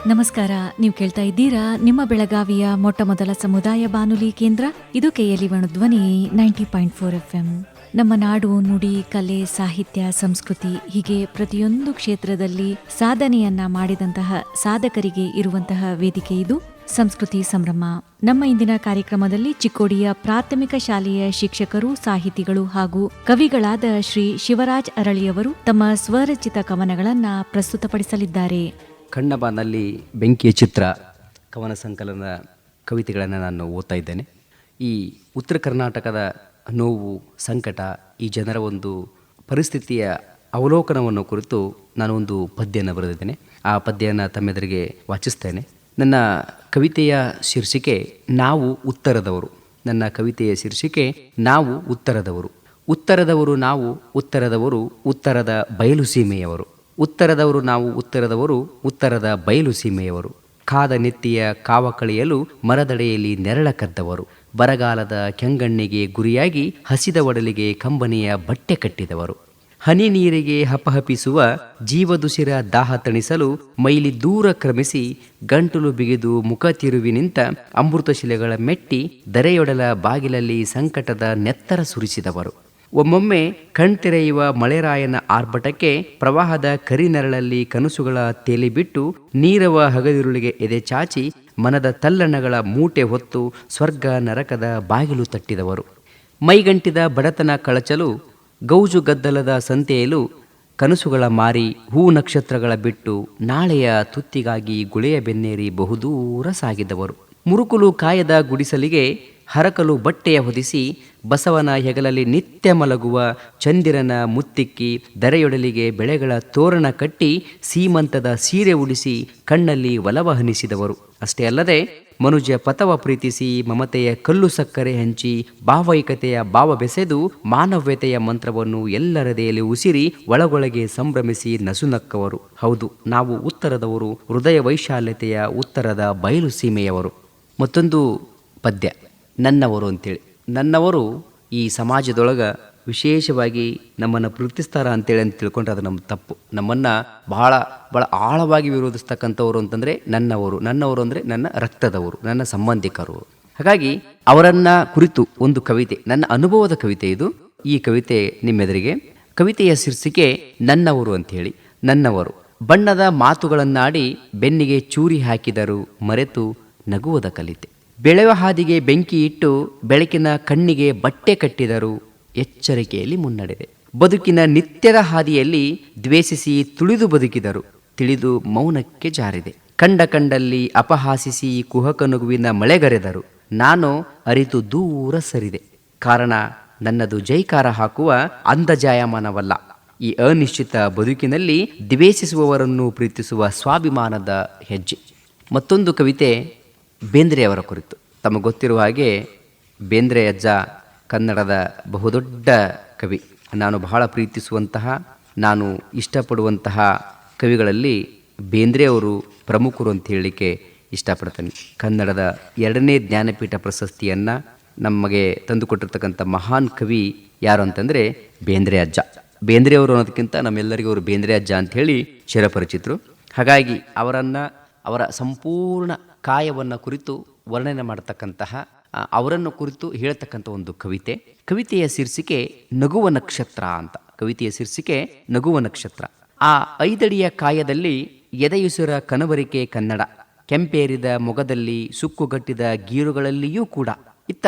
ನಮಸ್ಕಾರ. ನೀವು ಕೇಳ್ತಾ ಇದ್ದೀರಾ ನಿಮ್ಮ ಬೆಳಗಾವಿಯ ಮೊಟ್ಟ ಮೊದಲ ಸಮುದಾಯ ಬಾನುಲಿ ಕೇಂದ್ರ. ಇದು KLE ಧ್ವನಿ 90.4 FM. ನಮ್ಮ ನಾಡು, ನುಡಿ, ಕಲೆ, ಸಾಹಿತ್ಯ, ಸಂಸ್ಕೃತಿ ಹೀಗೆ ಪ್ರತಿಯೊಂದು ಕ್ಷೇತ್ರದಲ್ಲಿ ಸಾಧನೆಯನ್ನ ಮಾಡಿದಂತಹ ಸಾಧಕರಿಗೆ ಇರುವಂತಹ ವೇದಿಕೆ ಇದು ಸಂಸ್ಕೃತಿ ಸಂಭ್ರಮ. ನಮ್ಮ ಇಂದಿನ ಕಾರ್ಯಕ್ರಮದಲ್ಲಿ ಚಿಕ್ಕೋಡಿಯ ಪ್ರಾಥಮಿಕ ಶಾಲೆಯ ಶಿಕ್ಷಕರು, ಸಾಹಿತಿಗಳು ಹಾಗೂ ಕವಿಗಳಾದ ಶ್ರೀ ಶಿವರಾಜ್ ಅರಳಿಯವರು ತಮ್ಮ ಸ್ವರಚಿತ ಕವನಗಳನ್ನ ಪ್ರಸ್ತುತಪಡಿಸಲಿದ್ದಾರೆ. ಕಣ್ಣಬಾನಲ್ಲಿ ಬೆಂಕಿಯ ಚಿತ್ರ ಕವನ ಸಂಕಲನದ ಕವಿತೆಗಳನ್ನು ನಾನು ಓದ್ತಾ ಇದ್ದೇನೆ. ಈ ಉತ್ತರ ಕರ್ನಾಟಕದ ನೋವು, ಸಂಕಟ, ಈ ಜನರ ಒಂದು ಪರಿಸ್ಥಿತಿಯ ಅವಲೋಕನವನ್ನು ಕುರಿತು ನಾನು ಒಂದು ಪದ್ಯವನ್ನು ಬರೆದಿದ್ದೇನೆ. ಆ ಪದ್ಯವನ್ನು ತಮ್ಮೆದುರಿಗೆ ವಾಚಿಸ್ತೇನೆ. ನನ್ನ ಕವಿತೆಯ ಶೀರ್ಷಿಕೆ ನಾವು ಉತ್ತರದವರು. ನನ್ನ ಕವಿತೆಯ ಶೀರ್ಷಿಕೆ ನಾವು ಉತ್ತರದವರು. ಉತ್ತರದವರು ನಾವು ಉತ್ತರದವರು, ಉತ್ತರದ ಬಯಲು ಸೀಮೆಯವರು. ಉತ್ತರದವರು ನಾವು ಉತ್ತರದವರು, ಉತ್ತರದ ಬಯಲು ಸೀಮೆಯವರು. ಕಾದ ನೆತ್ತಿಯ ಕಾವ ಕಳೆಯಲು ಮರದಡೆಯಲ್ಲಿ ನೆರಳ ಕದ್ದವರು. ಬರಗಾಲದ ಕೆಂಗಣ್ಣಿಗೆ ಗುರಿಯಾಗಿ ಹಸಿದ ಒಡಲಿಗೆ ಕಂಬನಿಯ ಬಟ್ಟೆ ಕಟ್ಟಿದವರು. ಹನಿ ನೀರಿಗೆ ಹಪಹಪಿಸುವ ಜೀವದುಸಿರ ದಾಹ ತಣಿಸಲು ಮೈಲಿ ದೂರ ಕ್ರಮಿಸಿ ಗಂಟಲು ಬಿಗಿದು ಮುಖ ತಿರುವಿ ನಿಂತ ಅಮೃತಶಿಲೆಗಳ ಮೆಟ್ಟಿ ಧರೆಯೊಡಲ ಬಾಗಿಲಲ್ಲಿ ಸಂಕಟದ ನೆತ್ತರ ಸುರಿಸಿದವರು. ಒಮ್ಮೊಮ್ಮೆ ಕಣ್ತೆರೆಯುವ ಮಳೆರಾಯನ ಆರ್ಭಟಕ್ಕೆ ಪ್ರವಾಹದ ಕರಿನೆರಳಲ್ಲಿ ಕನಸುಗಳ ತೇಲಿಬಿಟ್ಟು ನೀರವ ಹಗದಿರುಳಿಗೆ ಎದೆ ಚಾಚಿ ಮನದ ತಲ್ಲಣಗಳ ಮೂಟೆ ಹೊತ್ತು ಸ್ವರ್ಗ ನರಕದ ಬಾಗಿಲು ತಟ್ಟಿದವರು. ಮೈಗಂಟಿದ ಬಡತನ ಕಳಚಲು ಗೌಜು ಗದ್ದಲದ ಸಂತೆಯಲು ಕನಸುಗಳ ಮಾರಿ ಹೂ ನಕ್ಷತ್ರಗಳ ಬಿಟ್ಟು ನಾಳೆಯ ತುತ್ತಿಗಾಗಿ ಗುಳೆಯ ಬೆನ್ನೇರಿ ಬಹುದೂರ ಸಾಗಿದವರು. ಮುರುಕುಲು ಕಾಯದ ಗುಡಿಸಲಿಗೆ ಹರಕಲು ಬಟ್ಟೆಯ ಹೊದಿಸಿ ಬಸವನ ಹೆಗಲಲ್ಲಿ ನಿತ್ಯ ಮಲಗುವ ಚಂದಿರನ ಮುತ್ತಿಕ್ಕಿ ಧರೆಯೊಡಲಿಗೆ ಬೆಳೆಗಳ ತೋರಣ ಕಟ್ಟಿ ಸೀಮಂತದ ಸೀರೆ ಉಡಿಸಿ ಕಣ್ಣಲ್ಲಿ ಒಲವ ಹನಿಸಿದವರು. ಅಷ್ಟೇ ಅಲ್ಲದೆ ಮನುಜ ಪಥವ ಪ್ರೀತಿಸಿ ಮಮತೆಯ ಕಲ್ಲು ಸಕ್ಕರೆ ಹಂಚಿ ಭಾವೈಕತೆಯ ಭಾವ ಬೆಸೆದು ಮಾನವ್ಯತೆಯ ಮಂತ್ರವನ್ನು ಎಲ್ಲರದೆಯಲ್ಲಿ ಉಸಿರಿ ಒಳಗೊಳಗೆ ಸಂಭ್ರಮಿಸಿ ನಸುನಕ್ಕವರು. ಹೌದು, ನಾವು ಉತ್ತರದವರು, ಹೃದಯ ವೈಶಾಲ್ಯತೆಯ ಉತ್ತರದ ಬಯಲು ಸೀಮೆಯವರು. ಮತ್ತೊಂದು ಪದ್ಯ ನನ್ನವರು ಅಂತೇಳಿ. ನನ್ನವರು ಈ ಸಮಾಜದೊಳಗೆ ವಿಶೇಷವಾಗಿ ನಮ್ಮನ್ನು ಪ್ರೀತಿಸ್ತಾರ ಅಂತೇಳಿ ಅಂತ ತಿಳ್ಕೊಂಡ್ರೆ ಅದು ನಮ್ಮ ತಪ್ಪು. ನಮ್ಮನ್ನು ಬಹಳ ಆಳವಾಗಿ ವಿರೋಧಿಸ್ತಕ್ಕಂಥವ್ರು ಅಂತಂದರೆ ನನ್ನವರು. ನನ್ನವರು ಅಂದರೆ ನನ್ನ ರಕ್ತದವರು, ನನ್ನ ಸಂಬಂಧಿಕರು. ಹಾಗಾಗಿ ಅವರನ್ನು ಕುರಿತು ಒಂದು ಕವಿತೆ, ನನ್ನ ಅನುಭವದ ಕವಿತೆ ಇದು. ಈ ಕವಿತೆ ನಿಮ್ಮೆದುರಿಗೆ. ಕವಿತೆಯ ಶೀರ್ಷಿಕೆ ನನ್ನವರು ಅಂಥೇಳಿ. ನನ್ನವರು ಬಣ್ಣದ ಮಾತುಗಳನ್ನಾಡಿ ಬೆನ್ನಿಗೆ ಚೂರಿ ಹಾಕಿದರು ಮರೆತು ನಗುವುದ ಕಲಿತೆ. ಬೆಳೆವ ಹಾದಿಗೆ ಬೆಂಕಿ ಇಟ್ಟು ಬೆಳಕಿನ ಕಣ್ಣಿಗೆ ಬಟ್ಟೆ ಕಟ್ಟಿದರು ಎಚ್ಚರಿಕೆಯಲ್ಲಿ ಮುನ್ನಡೆದೆ. ಬದುಕಿನ ನಿತ್ಯದ ಹಾದಿಯಲ್ಲಿ ದ್ವೇಷಿಸಿ ತುಳಿದು ಬದುಕಿದರು ತಿಳಿದು ಮೌನಕ್ಕೆ ಜಾರಿದೆ. ಕಂಡಲ್ಲಿ ಅಪಹಾಸಿಸಿ ಕುಹಕ ನಗುವಿನ ಮಳೆಗರೆದರು ನಾನು ಅರಿತು ದೂರ ಸರಿದೆ. ಕಾರಣ ನನ್ನದು ಜೈಕಾರ ಹಾಕುವ ಅಂದಜಾಯಮಾನವಲ್ಲ. ಈ ಅನಿಶ್ಚಿತ ಬದುಕಿನಲ್ಲಿ ದ್ವೇಷಿಸುವವರನ್ನು ಪ್ರೀತಿಸುವ ಸ್ವಾಭಿಮಾನದ ಹೆಜ್ಜೆ. ಮತ್ತೊಂದು ಕವಿತೆ ಬೇಂದ್ರೆಯವರ ಕುರಿತು. ತಮಗೆ ಗೊತ್ತಿರುವ ಹಾಗೆ ಬೇಂದ್ರೆ ಅಜ್ಜ ಕನ್ನಡದ ಬಹುದೊಡ್ಡ ಕವಿ. ನಾನು ಬಹಳ ಪ್ರೀತಿಸುವಂತಹ, ನಾನು ಇಷ್ಟಪಡುವಂತಹ ಕವಿಗಳಲ್ಲಿ ಬೇಂದ್ರೆಯವರು ಪ್ರಮುಖರು ಅಂತ ಹೇಳಲಿಕ್ಕೆ ಇಷ್ಟಪಡ್ತೇನೆ. ಕನ್ನಡದ 2ನೇ ಜ್ಞಾನಪೀಠ ಪ್ರಶಸ್ತಿಯನ್ನು ನಮಗೆ ತಂದುಕೊಟ್ಟಿರ್ತಕ್ಕಂಥ ಮಹಾನ್ ಕವಿ ಯಾರು ಅಂತಂದರೆ ಬೇಂದ್ರೆ ಅಜ್ಜ. ಬೇಂದ್ರೆಯವರು ಅನ್ನೋದಕ್ಕಿಂತ ನಮ್ಮೆಲ್ಲರಿಗೂ ಅವರು ಬೇಂದ್ರೆ ಅಜ್ಜ ಅಂಥೇಳಿ ಚಿರಪರಿಚಿತರು. ಹಾಗಾಗಿ ಅವರ ಸಂಪೂರ್ಣ ಕಾಯವನ್ನು ಕುರಿತು ವರ್ಣನೆ ಮಾಡತಕ್ಕಂತಹ, ಅವರನ್ನು ಕುರಿತು ಹೇಳ್ತಕ್ಕಂಥ ಒಂದು ಕವಿತೆ. ಕವಿತೆಯ ಶೀರ್ಷಿಕೆ ನಗುವ ನಕ್ಷತ್ರ ಅಂತ. ಕವಿತೆಯ ಶೀರ್ಷಿಕೆ ನಗುವ ನಕ್ಷತ್ರ. ಆ 5 ಅಡಿಯ ಕಾಯದಲ್ಲಿ ಎದೆಯುಸಿರ ಕನವರಿಕೆ ಕನ್ನಡ. ಕೆಂಪೇರಿದ ಮೊಗದಲ್ಲಿ ಸುಕ್ಕುಗಟ್ಟಿದ ಗೀರುಗಳಲ್ಲಿಯೂ ಕೂಡ. ಇತ್ತ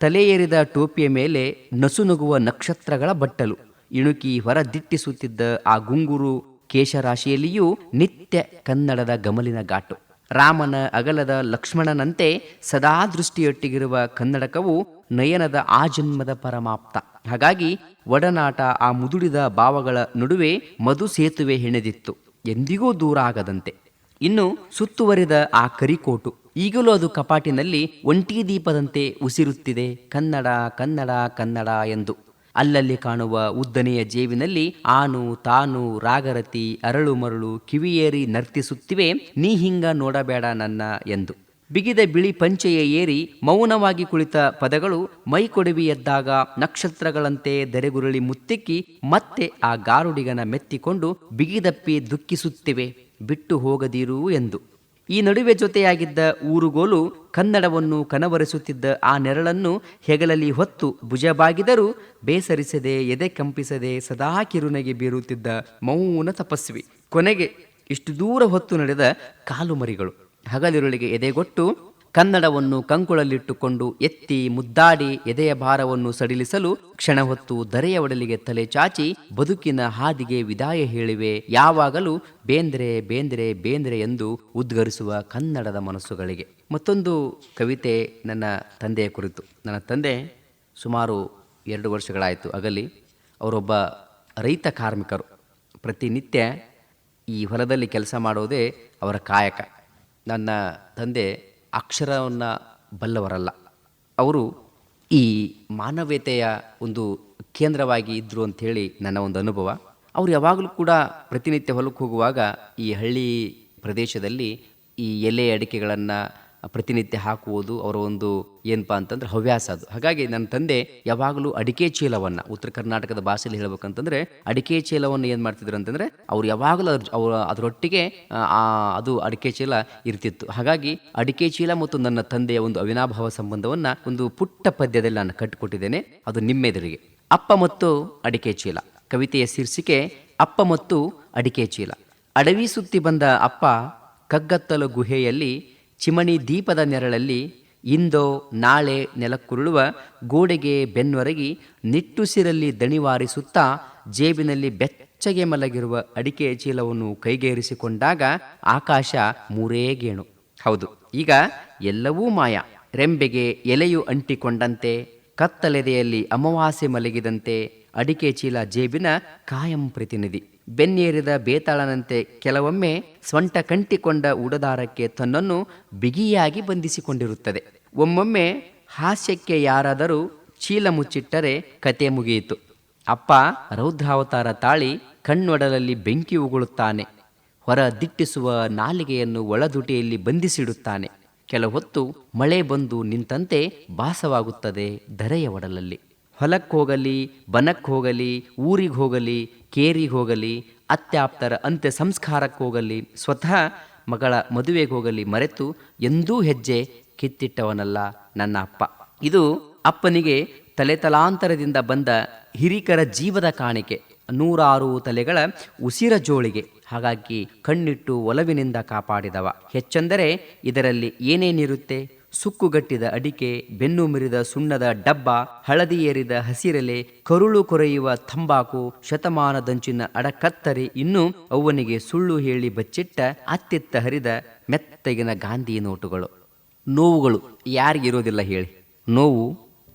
ತಲೆಯೇರಿದ ಟೋಪಿಯ ಮೇಲೆ ನಸುನಗುವ ನಕ್ಷತ್ರಗಳ ಬಟ್ಟಲು. ಇಣುಕಿ ಹೊರದಿಟ್ಟಿಸುತ್ತಿದ್ದ ಆ ಗುಂಗುರು ಕೇಶರಾಶಿಯಲ್ಲಿಯೂ ನಿತ್ಯ ಕನ್ನಡದ ಗಮಲಿನ ಘಾಟು. ರಾಮನ ಅಗಲದ ಲಕ್ಷ್ಮಣನಂತೆ ಸದಾ ದೃಷ್ಟಿಯೊಟ್ಟಿಗಿರುವ ಕನ್ನಡಕವು ನಯನದ ಆ ಜನ್ಮದ ಪರಮಾಪ್ತ. ಹಾಗಾಗಿ ಒಡನಾಟ ಆ ಮುದುಡಿದ ಭಾವಗಳ ನಡುವೆ ಮಧು ಸೇತುವೆ ಹೆಣೆದಿತ್ತು, ಎಂದಿಗೂ ದೂರ ಆಗದಂತೆ. ಇನ್ನು ಸುತ್ತುವರಿದ ಆ ಕರಿಕೋಟು ಈಗಲೂ ಅದು ಕಪಾಟಿನಲ್ಲಿ ಒಂಟಿ ದೀಪದಂತೆ ಉಸಿರುತ್ತಿದೆ ಕನ್ನಡ ಕನ್ನಡ ಕನ್ನಡ ಎಂದು. ಅಲ್ಲಲ್ಲಿ ಕಾಣುವ ಉದ್ದನೆಯ ಜೇವಿನಲ್ಲಿ ಆನು ತಾನು ರಾಗರತಿ ಅರಳು ಮರಳು ಕಿವಿಯೇರಿ ನರ್ತಿಸುತ್ತಿವೆ ನೀ ಹಿಂಗ ನೋಡಬೇಡ ನನ್ನ ಎಂದು. ಬಿಗಿದ ಬಿಳಿ ಪಂಚೆಯ ಏರಿ ಮೌನವಾಗಿ ಕುಳಿತ ಪದಗಳು ಮೈಕೊಡವಿ ಎದ್ದಾಗ ನಕ್ಷತ್ರಗಳಂತೆ ದೆರೆಗುರುಳಿ ಮುತ್ತಿಕ್ಕಿ ಮತ್ತೆ ಆ ಗಾರುಡಿಗನ ಮೆತ್ತಿಕೊಂಡು ಬಿಗಿದಪ್ಪಿ ದುಃಖಿಸುತ್ತಿವೆ ಬಿಟ್ಟು ಹೋಗದಿರು ಎಂದು. ಈ ನಡುವೆ ಜೊತೆಯಾಗಿದ್ದ ಊರುಗೋಲು ಕನ್ನಡವನ್ನು ಕನವರಿಸುತ್ತಿದ್ದ ಆ ನೆರಳನ್ನು ಹೆಗಲಲ್ಲಿ ಹೊತ್ತು ಭುಜಬಾಗಿದರೂ ಬೇಸರಿಸದೆ ಎದೆ ಕಂಪಿಸದೆ ಸದಾ ಕಿರುನಗೆ ಬೀರುತ್ತಿದ್ದ ಮೌನ ತಪಸ್ವಿ. ಕೊನೆಗೆ ಇಷ್ಟು ದೂರ ಹೊತ್ತು ನಡೆದ ಕಾಲು ಮರಿಗಳು ಹಗಲಿರುಳಿಗೆ ಎದೆಗೊಟ್ಟು ಕನ್ನಡವನ್ನು ಕಂಕುಳಲ್ಲಿಟ್ಟುಕೊಂಡು ಎತ್ತಿ ಮುದ್ದಾಡಿ ಎದೆಯ ಭಾರವನ್ನು ಸಡಿಲಿಸಲು ಕ್ಷಣ ಹೊತ್ತು ಧರೆಯ ಒಡಲಿಗೆ ತಲೆ ಚಾಚಿ ಬದುಕಿನ ಹಾದಿಗೆ ವಿದಾಯ ಹೇಳಿವೆ ಯಾವಾಗಲೂ ಬೇಂದ್ರೆ ಬೇಂದ್ರೆ ಬೇಂದ್ರೆ ಎಂದು ಉದ್ಗರಿಸುವ ಕನ್ನಡದ ಮನಸ್ಸುಗಳಿಗೆ. ಮತ್ತೊಂದು ಕವಿತೆ ನನ್ನ ತಂದೆಯ ಕುರಿತು. ನನ್ನ ತಂದೆ ಸುಮಾರು 2 ವರ್ಷಗಳಾಯಿತು ಅಗಲಿ. ಅವರೊಬ್ಬ ರೈತ ಕಾರ್ಮಿಕರು. ಪ್ರತಿನಿತ್ಯ ಈ ಹೊಲದಲ್ಲಿ ಕೆಲಸ ಮಾಡೋದೇ ಅವರ ಕಾಯಕ. ನನ್ನ ತಂದೆ ಅಕ್ಷರವನ್ನು ಬಲ್ಲವರಲ್ಲ. ಅವರು ಈ ಮಾನವೀಯತೆಯ ಒಂದು ಕೇಂದ್ರವಾಗಿ ಇದ್ದರು ಅಂಥೇಳಿ ನನ್ನ ಒಂದು ಅನುಭವ. ಅವರು ಯಾವಾಗಲೂ ಕೂಡ ಪ್ರತಿನಿತ್ಯ ಹೊಲಕ್ಕೆ ಹೋಗುವಾಗ ಈ ಹಳ್ಳಿ ಪ್ರದೇಶದಲ್ಲಿ ಈ ಎಲೆ ಅಡಿಕೆಗಳನ್ನು ಪ್ರತಿನಿತ್ಯ ಹಾಕುವುದು ಅವರ ಒಂದು ಏನಪ್ಪ ಅಂತಂದ್ರೆ ಹವ್ಯಾಸ ಅದು. ಹಾಗಾಗಿ ನನ್ನ ತಂದೆ ಯಾವಾಗಲೂ ಅಡಿಕೆ ಚೀಲವನ್ನು, ಉತ್ತರ ಕರ್ನಾಟಕದ ಭಾಷೆಯಲ್ಲಿ ಹೇಳ್ಬೇಕಂತಂದರೆ ಅಡಿಕೆ ಚೀಲವನ್ನು ಏನು ಮಾಡ್ತಿದ್ರು ಅಂತಂದರೆ ಅವ್ರು ಯಾವಾಗಲೂ ಅದರೊಟ್ಟಿಗೆ ಅದು ಅಡಿಕೆ ಚೀಲ ಇರ್ತಿತ್ತು. ಹಾಗಾಗಿ ಅಡಿಕೆ ಚೀಲ ಮತ್ತು ನನ್ನ ತಂದೆಯ ಒಂದು ಅವಿನಾಭಾವ ಸಂಬಂಧವನ್ನು ಒಂದು ಪುಟ್ಟ ಪದ್ಯದಲ್ಲಿ ನಾನು ಕಟ್ಟಿಕೊಟ್ಟಿದ್ದೇನೆ. ಅದು ನಿಮ್ಮೆದುರಿಗೆ. ಅಪ್ಪ ಮತ್ತು ಅಡಿಕೆ ಚೀಲ. ಕವಿತೆಯ ಶೀರ್ಷಿಕೆ ಅಪ್ಪ ಮತ್ತು ಅಡಿಕೆ ಚೀಲ. ಅಡವಿ ಸುತ್ತಿ ಬಂದ ಅಪ್ಪ ಕಗ್ಗತ್ತಲು ಗುಹೆಯಲ್ಲಿ ಚಿಮಣಿ ದೀಪದ ನೆರಳಲ್ಲಿ ಇಂದೋ ನಾಳೆ ನೆಲಕ್ಕುರುಳುವ ಗೋಡೆಗೆ ಬೆನ್ನೊರಗಿ ನಿಟ್ಟುಸಿರಲ್ಲಿ ದಣಿವಾರಿಸುತ್ತಾ ಜೇಬಿನಲ್ಲಿ ಬೆಚ್ಚಗೆ ಮಲಗಿರುವ ಅಡಿಕೆ ಚೀಲವನ್ನು ಕೈಗೇರಿಸಿಕೊಂಡಾಗ ಆಕಾಶ ಮೂರೇ ಗೇಣು. ಹೌದು, ಈಗ ಎಲ್ಲವೂ ಮಾಯ. ರೆಂಬೆಗೆ ಎಲೆಯು ಅಂಟಿಕೊಂಡಂತೆ, ಕತ್ತಲೆದೆಯಲ್ಲಿ ಅಮಾವಾಸ್ಯೆ ಮಲಗಿದಂತೆ ಅಡಿಕೆ ಚೀಲ ಜೇಬಿನ ಕಾಯಂ ಪ್ರತಿನಿಧಿ. ಬೆನ್ನೇರಿದ ಬೇತಾಳನಂತೆ ಕೆಲವೊಮ್ಮೆ ಸ್ವಂಟ ಕಂಟಿಕೊಂಡ ಉಡದಾರಕ್ಕೆ ತನ್ನನ್ನು ಬಿಗಿಯಾಗಿ ಬಂಧಿಸಿಕೊಂಡಿರುತ್ತದೆ. ಒಮ್ಮೊಮ್ಮೆ ಹಾಸ್ಯಕ್ಕೆ ಯಾರಾದರೂ ಚೀಲ ಮುಚ್ಚಿಟ್ಟರೆ ಕತೆ ಮುಗಿಯಿತು. ಅಪ್ಪ ರೌದ್ರಾವತಾರ ತಾಳಿ ಕಣ್ಣೊಡಲಲ್ಲಿ ಬೆಂಕಿ ಉಗುಳುತ್ತಾನೆ. ಹೊರ ದಿಟ್ಟಿಸುವ ನಾಲಿಗೆಯನ್ನು ಒಳದುಟಿಯಲ್ಲಿ ಬಂಧಿಸಿಡುತ್ತಾನೆ. ಕೆಲಹೊತ್ತು ಮಳೆ ಬಂದು ನಿಂತಂತೆ ಭಾಸವಾಗುತ್ತದೆ ಧರೆಯ ಒಡಲಲ್ಲಿ. ಹೊಲಕ್ಕೋಗಲಿ, ಬನಕ್ಕೋಗಲಿ, ಊರಿಗೆ ಹೋಗಲಿ, ಕೇರಿಗೆ ಹೋಗಲಿ, ಅತ್ಯಾಪ್ತರ ಅಂತ್ಯ ಸಂಸ್ಕಾರಕ್ಕೋಗಲಿ, ಸ್ವತಃ ಮಗಳ ಮದುವೆಗೆ ಹೋಗಲಿ ಮರೆತು ಎಂದೂ ಹೆಜ್ಜೆ ಕಿತ್ತಿಟ್ಟವನಲ್ಲ ನನ್ನ ಅಪ್ಪ. ಇದು ಅಪ್ಪನಿಗೆ ತಲೆತಲಾಂತರದಿಂದ ಬಂದ ಹಿರಿಕರ ಜೀವದ ಕಾಣಿಕೆ, 106 ತಲೆಗಳ ಉಸಿರ ಜೋಳಿಗೆ. ಹಾಗಾಗಿ ಕಣ್ಣಿಟ್ಟು ಒಲವಿನಿಂದ ಕಾಪಾಡಿದವ. ಹೆಚ್ಚೆಂದರೆ ಇದರಲ್ಲಿ ಏನೇನಿರುತ್ತೆ? ಸುಕ್ಕುಗಟ್ಟಿದ ಅಡಿಕೆ, ಬೆನ್ನು ಮುರಿದ ಸುಣ್ಣದ ಡಬ್ಬ, ಹಳದಿ ಏರಿದ ಹಸಿರೆಲೆ, ಕರುಳು ಕೊರೆಯುವ ತಂಬಾಕು, ಶತಮಾನದಂಚಿನ ಅಡಕತ್ತರಿ, ಇನ್ನು ಅವ್ವನಿಗೆ ಸುಳ್ಳು ಹೇಳಿ ಬಚ್ಚಿಟ್ಟ ಅತ್ತಿತ್ತ ಹರಿದ ಮೆತ್ತಗಿನ ಗಾಂಧಿ ನೋಟುಗಳು. ನೋವುಗಳು ಯಾರಿಗಿರೋದಿಲ್ಲ ಹೇಳಿ? ನೋವು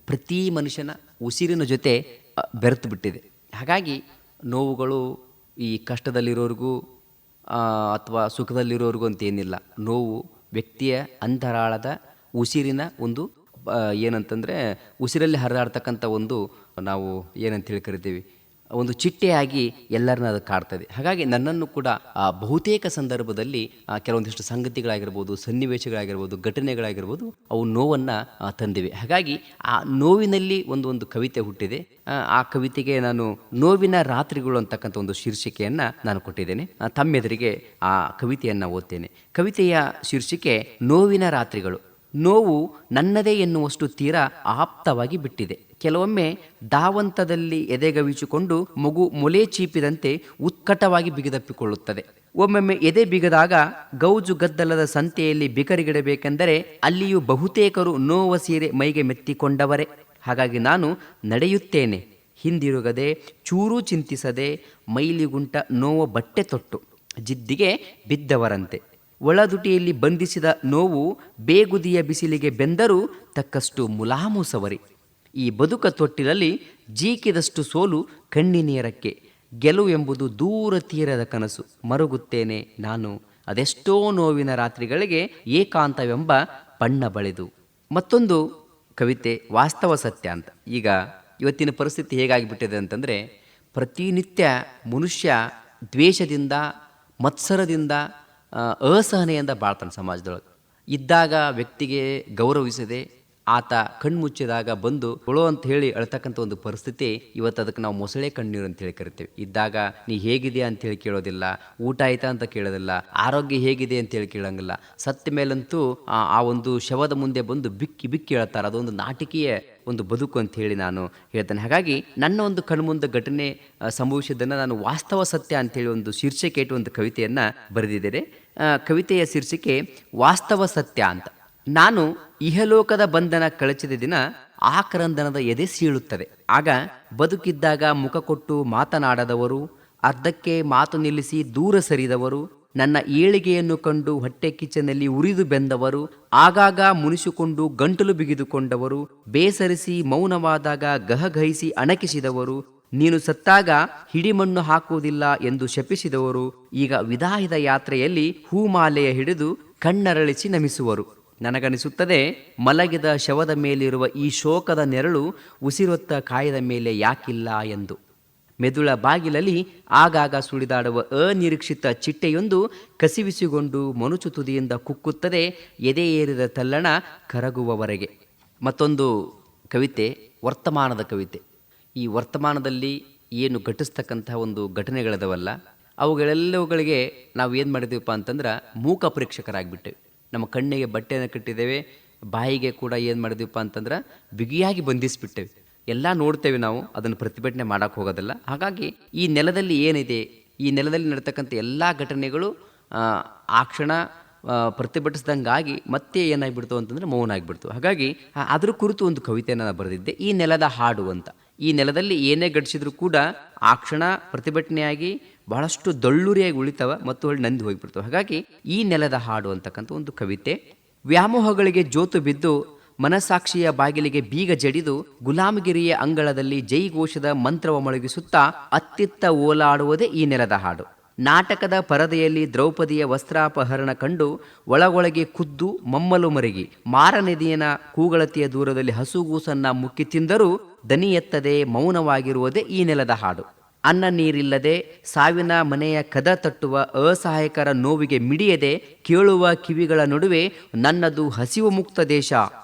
ಪ್ರತಿ ಮನುಷ್ಯನ ಉಸಿರಿನ ಜೊತೆ ಬೆರೆತು ಬಿಟ್ಟಿದೆ. ಹಾಗಾಗಿ ನೋವುಗಳು ಈ ಕಷ್ಟದಲ್ಲಿರೋರಿಗೂ ಅಥವಾ ಸುಖದಲ್ಲಿರೋರಿಗೂ ಅಂತೇನಿಲ್ಲ. ನೋವು ವ್ಯಕ್ತಿಯ ಅಂತರಾಳದ ಉಸಿರಿನ ಒಂದು ಏನಂತಂದರೆ ಉಸಿರಲ್ಲಿ ಹರಿದಾಡ್ತಕ್ಕಂಥ ಒಂದು ನಾವು ಏನಂತ ಹೇಳಿ ಕರಿತೀವಿ, ಒಂದು ಚಿಟ್ಟೆಯಾಗಿ ಎಲ್ಲರನ್ನ ಅದು ಕಾಡ್ತದೆ. ಹಾಗಾಗಿ ನನ್ನನ್ನು ಕೂಡ ಬಹುತೇಕ ಸಂದರ್ಭದಲ್ಲಿ ಕೆಲವೊಂದಿಷ್ಟು ಸಂಗತಿಗಳಾಗಿರ್ಬೋದು, ಸನ್ನಿವೇಶಗಳಾಗಿರ್ಬೋದು, ಘಟನೆಗಳಾಗಿರ್ಬೋದು, ಅವು ನೋವನ್ನು ತಂದಿವೆ. ಹಾಗಾಗಿ ಆ ನೋವಿನಲ್ಲಿ ಒಂದು ಕವಿತೆ ಹುಟ್ಟಿದೆ. ಆ ಕವಿತೆಗೆ ನಾನು ನೋವಿನ ರಾತ್ರಿಗಳು ಅಂತಕ್ಕಂಥ ಒಂದು ಶೀರ್ಷಿಕೆಯನ್ನು ನಾನು ಕೊಟ್ಟಿದ್ದೇನೆ. ತಮ್ಮೆದುರಿಗೆ ಆ ಕವಿತೆಯನ್ನು ಓದ್ತೇನೆ. ಕವಿತೆಯ ಶೀರ್ಷಿಕೆ ನೋವಿನ ರಾತ್ರಿಗಳು. ನೋವು ನನ್ನದೇ ಎನ್ನುವಷ್ಟು ತೀರಾ ಆಪ್ತವಾಗಿ ಬಿಟ್ಟಿದೆ. ಕೆಲವೊಮ್ಮೆ ಧಾವಂತದಲ್ಲಿ ಎದೆಗವಿಚಿಕೊಂಡು ಮಗು ಮೊಲೆ ಚೀಪಿದಂತೆ ಉತ್ಕಟವಾಗಿ ಬಿಗಿದಪ್ಪಿಕೊಳ್ಳುತ್ತದೆ. ಒಮ್ಮೊಮ್ಮೆ ಎದೆ ಬಿಗದಾಗ ಗೌಜು ಗದ್ದಲದ ಸಂತೆಯಲ್ಲಿ ಬಿಕರಿಗಿಡಬೇಕೆಂದರೆ ಅಲ್ಲಿಯೂ ಬಹುತೇಕರು ನೋವ ಸೀರೆ ಮೈಗೆ ಮೆತ್ತಿಕೊಂಡವರೇ. ಹಾಗಾಗಿ ನಾನು ನಡೆಯುತ್ತೇನೆ ಹಿಂದಿರುಗದೆ, ಚೂರೂ ಚಿಂತಿಸದೆ, ಮೈಲಿಗುಂಟ ನೋವ ಬಟ್ಟೆ ತೊಟ್ಟು ಜಿದ್ದಿಗೆ ಬಿದ್ದವರಂತೆ. ಒಳದುಟಿಯಲ್ಲಿ ಬಂಧಿಸಿದ ನೋವು ಬೇಗುದಿಯ ಬಿಸಿಲಿಗೆ ಬೆಂದರೂ ತಕ್ಕಷ್ಟು ಮುಲಾಮು ಸವರಿ. ಈ ಬದುಕ ತೊಟ್ಟಿಲಲ್ಲಿ ಜೀಕಿದಷ್ಟು ಸೋಲು ಕಣ್ಣಿನೇರಕ್ಕೆ. ಗೆಲುವೆಂಬುದು ದೂರ ತೀರದ ಕನಸು. ಮರುಗುತ್ತೇನೆ ನಾನು ಅದೆಷ್ಟೋ ನೋವಿನ ರಾತ್ರಿಗಳಿಗೆ ಏಕಾಂತವೆಂಬ ಬಣ್ಣ ಬಳೆದು. ಮತ್ತೊಂದು ಕವಿತೆ ವಾಸ್ತವ ಸತ್ಯ ಅಂತ. ಈಗ ಇವತ್ತಿನ ಪರಿಸ್ಥಿತಿ ಹೇಗಾಗಿಬಿಟ್ಟಿದೆ ಅಂತಂದರೆ, ಪ್ರತಿನಿತ್ಯ ಮನುಷ್ಯ ದ್ವೇಷದಿಂದ, ಮತ್ಸರದಿಂದ, ಅಸಹನೆಯಿಂದ ಬಾಳ್ತಾನೆ ಸಮಾಜದೊಳಗೆ. ಇದ್ದಾಗ ವ್ಯಕ್ತಿಗೆ ಗೌರವಿಸದೆ ಆತ ಕಣ್ಮುಚ್ಚಿದಾಗ ಬಂದು ಕೊಳೋ ಅಂತ ಹೇಳಿ ಅಳ್ತಕ್ಕಂಥ ಒಂದು ಪರಿಸ್ಥಿತಿ ಇವತ್ತು ಅದಕ್ಕೆ ನಾವು ಮೊಸಳೆ ಕಣ್ಣೀರು ಅಂತ ಹೇಳಿ ಕರಿತೇವೆ. ಇದ್ದಾಗ ನೀ ಹೇಗಿದೆಯಾ ಅಂತೇಳಿ ಕೇಳೋದಿಲ್ಲ, ಊಟ ಆಯ್ತಾ ಅಂತ ಕೇಳೋದಿಲ್ಲ, ಆರೋಗ್ಯ ಹೇಗಿದೆ ಅಂತೇಳಿ ಕೇಳಂಗಿಲ್ಲ. ಸತ್ತ ಮೇಲಂತೂ ಆ ಒಂದು ಶವದ ಮುಂದೆ ಬಂದು ಬಿಕ್ಕಿ ಬಿಕ್ಕಿ ಹೇಳ್ತಾರೆ. ಅದೊಂದು ನಾಟಕೀಯ ಒಂದು ಬದುಕು ಅಂತ ಹೇಳಿ ನಾನು ಹೇಳ್ತೇನೆ. ಹಾಗಾಗಿ ನನ್ನ ಒಂದು ಕಣ್ಮುಂದೆ ಘಟನೆ ಸಂಭವಿಸಿದ್ದನ್ನು ನಾನು ವಾಸ್ತವ ಸತ್ಯ ಅಂತೇಳಿ ಒಂದು ಶೀರ್ಷಿಕೆ ಇಟ್ಟು ಒಂದು ಕವಿತೆಯನ್ನು ಬರೆದಿದ್ದೇನೆ. ಕವಿತೆಯ ಶೀರ್ಷಿಕೆ ವಾಸ್ತವ ಸತ್ಯ ಅಂತ. ನಾನು ಇಹಲೋಕದ ಬಂಧನ ಕಳಚಿದ ದಿನ ಆಕ್ರಂದನದ ಎದೆ ಸೀಳುತ್ತದೆ. ಆಗ ಬದುಕಿದ್ದಾಗ ಮುಖ ಕೊಟ್ಟು ಮಾತನಾಡದವರು, ಅರ್ಧಕ್ಕೆ ಮಾತು ನಿಲ್ಲಿಸಿ ದೂರ ಸರಿದವರು, ನನ್ನ ಏಳಿಗೆಯನ್ನು ಕಂಡು ಹೊಟ್ಟೆ ಕಿಚ್ಚನಲ್ಲಿ ಉರಿದು ಬೆಂದವರು, ಆಗಾಗ ಮುನಿಸಿಕೊಂಡು ಗಂಟಲು ಬಿಗಿದುಕೊಂಡವರು, ಬೇಸರಿಸಿ ಮೌನವಾದಾಗ ಗಹಗಹಿಸಿ ಅಣಕಿಸಿದವರು, ನೀನು ಸತ್ತಾಗ ಹಿಡಿಮಣ್ಣು ಹಾಕುವುದಿಲ್ಲ ಎಂದು ಶಪಿಸಿದವರು, ಈಗ ವಿದಾಯದ ಯಾತ್ರೆಯಲ್ಲಿ ಹೂಮಾಲೆಯ ಹಿಡಿದು ಕಣ್ಣರಳಿಸಿ ನಮಿಸುವರು. ನನಗನಿಸುತ್ತದೆ ಮಲಗಿದ ಶವದ ಮೇಲಿರುವ ಈ ಶೋಕದ ನೆರಳು ಉಸಿರೊತ್ತ ಕಾಯದ ಮೇಲೆ ಯಾಕಿಲ್ಲ ಎಂದು. ಮೆದುಳ ಬಾಗಿಲಲ್ಲಿ ಆಗಾಗ ಸುಳಿದಾಡುವ ಅನಿರೀಕ್ಷಿತ ಚಿಟ್ಟೆಯೊಂದು ಕಸಿವಿಸಿಕೊಂಡು ಮನುಚು ತುದಿಯಿಂದ ಕುಕ್ಕುತ್ತದೆ, ಎದೆ ಏರಿದ ತಲ್ಲಣ ಕರಗುವವರೆಗೆ. ಮತ್ತೊಂದು ಕವಿತೆ ವರ್ತಮಾನದ ಕವಿತೆ. ಈ ವರ್ತಮಾನದಲ್ಲಿ ಏನು ಘಟಿಸ್ತಕ್ಕಂತಹ ಒಂದು ಘಟನೆಗಳದವಲ್ಲ, ಅವುಗಳೆಲ್ಲವುಗಳಿಗೆ ನಾವು ಏನು ಮಾಡಿದ್ದೀವಪ್ಪ ಅಂತಂದ್ರೆ ಮೂಕ ಪ್ರೇಕ್ಷಕರಾಗಿಬಿಟ್ಟೇವೆ. ನಮ್ಮ ಕಣ್ಣಿಗೆ ಬಟ್ಟೆಯನ್ನು ಕಟ್ಟಿದ್ದೇವೆ, ಬಾಯಿಗೆ ಕೂಡ ಏನು ಮಾಡಿದೀವಪ್ಪ ಅಂತಂದ್ರೆ ಬಿಗಿಯಾಗಿ ಬಂಧಿಸಿಬಿಟ್ಟೇವೆ. ಎಲ್ಲ ನೋಡ್ತೇವೆ ನಾವು, ಅದನ್ನು ಪ್ರತಿಭಟನೆ ಮಾಡೋಕ್ಕೆ ಹೋಗೋದಿಲ್ಲ. ಹಾಗಾಗಿ ಈ ನೆಲದಲ್ಲಿ ಏನಿದೆ, ಈ ನೆಲದಲ್ಲಿ ನಡ್ತಕ್ಕಂಥ ಎಲ್ಲ ಘಟನೆಗಳು ಆ ಕ್ಷಣ ಪ್ರತಿಭಟಿಸ್ದಂಗಾಗಿ ಮತ್ತೆ ಏನಾಗಿಬಿಡ್ತು ಅಂತಂದರೆ ಮೌನ ಆಗಿಬಿಡ್ತು. ಹಾಗಾಗಿ ಅದ್ರ ಕುರಿತು ಒಂದು ಕವಿತೆಯನ್ನು ನಾನು ಬರೆದಿದ್ದೆ, ಈ ನೆಲದ ಹಾಡು ಅಂತ. ಈ ನೆಲದಲ್ಲಿ ಏನೇ ಘಟಿಸಿದ್ರು ಕೂಡ ಆ ಕ್ಷಣ ಪ್ರತಿಭಟನೆಯಾಗಿ ಬಹಳಷ್ಟು ದಳ್ಳುರಿಯಾಗಿ ಉಳಿತವ ಮತ್ತು ಹೊಳ್ಳಿ ನಂದಿ ಹೋಗಿಬಿಡ್ತವೆ. ಹಾಗಾಗಿ ಈ ನೆಲದ ಹಾಡು ಅಂತಕ್ಕಂಥ ಒಂದು ಕವಿತೆ. ವ್ಯಾಮೋಹಗಳಿಗೆ ಜೋತು ಬಿದ್ದು ಮನಸ್ಸಾಕ್ಷಿಯ ಬಾಗಿಲಿಗೆ ಬೀಗ ಜಡಿದು ಗುಲಾಮಗಿರಿಯ ಅಂಗಳದಲ್ಲಿ ಜೈಘೋಷದ ಮಂತ್ರವ ಮೊಳಗಿಸುತ್ತಾ ಅತ್ತಿತ್ತ ಓಲಾಡುವುದೇ ಈ ನೆಲದ ಹಾಡು. ನಾಟಕದ ಪರದೆಯಲ್ಲಿ ದ್ರೌಪದಿಯ ವಸ್ತ್ರಾಪಹರಣ ಕಂಡು ಒಳಗೊಳಗೆ ಖುದ್ದು ಮಮ್ಮಲು ಮರಗಿ ಮಾರನೆದಿಯನ ಕೂಗಳತಿಯ ದೂರದಲ್ಲಿ ಹಸುಗೂಸನ್ನ ಮುಕ್ಕಿ ತಿಂದರೂ ದನಿ ಎತ್ತದೆ ಮೌನವಾಗಿರುವುದೇ ಈ ನೆಲದ ಹಾಡು. ಅನ್ನ ನೀರಿಲ್ಲದೆ ಸಾವಿನ ಮನೆಯ ಕದ ತಟ್ಟುವ ಅಸಹಾಯಕರ ನೋವಿಗೆ ಮಿಡಿಯದೆ ಕೇಳುವ ಕಿವಿಗಳ ನಡುವೆ ನನ್ನದು ಹಸಿವು ಮುಕ್ತ ದೇಶ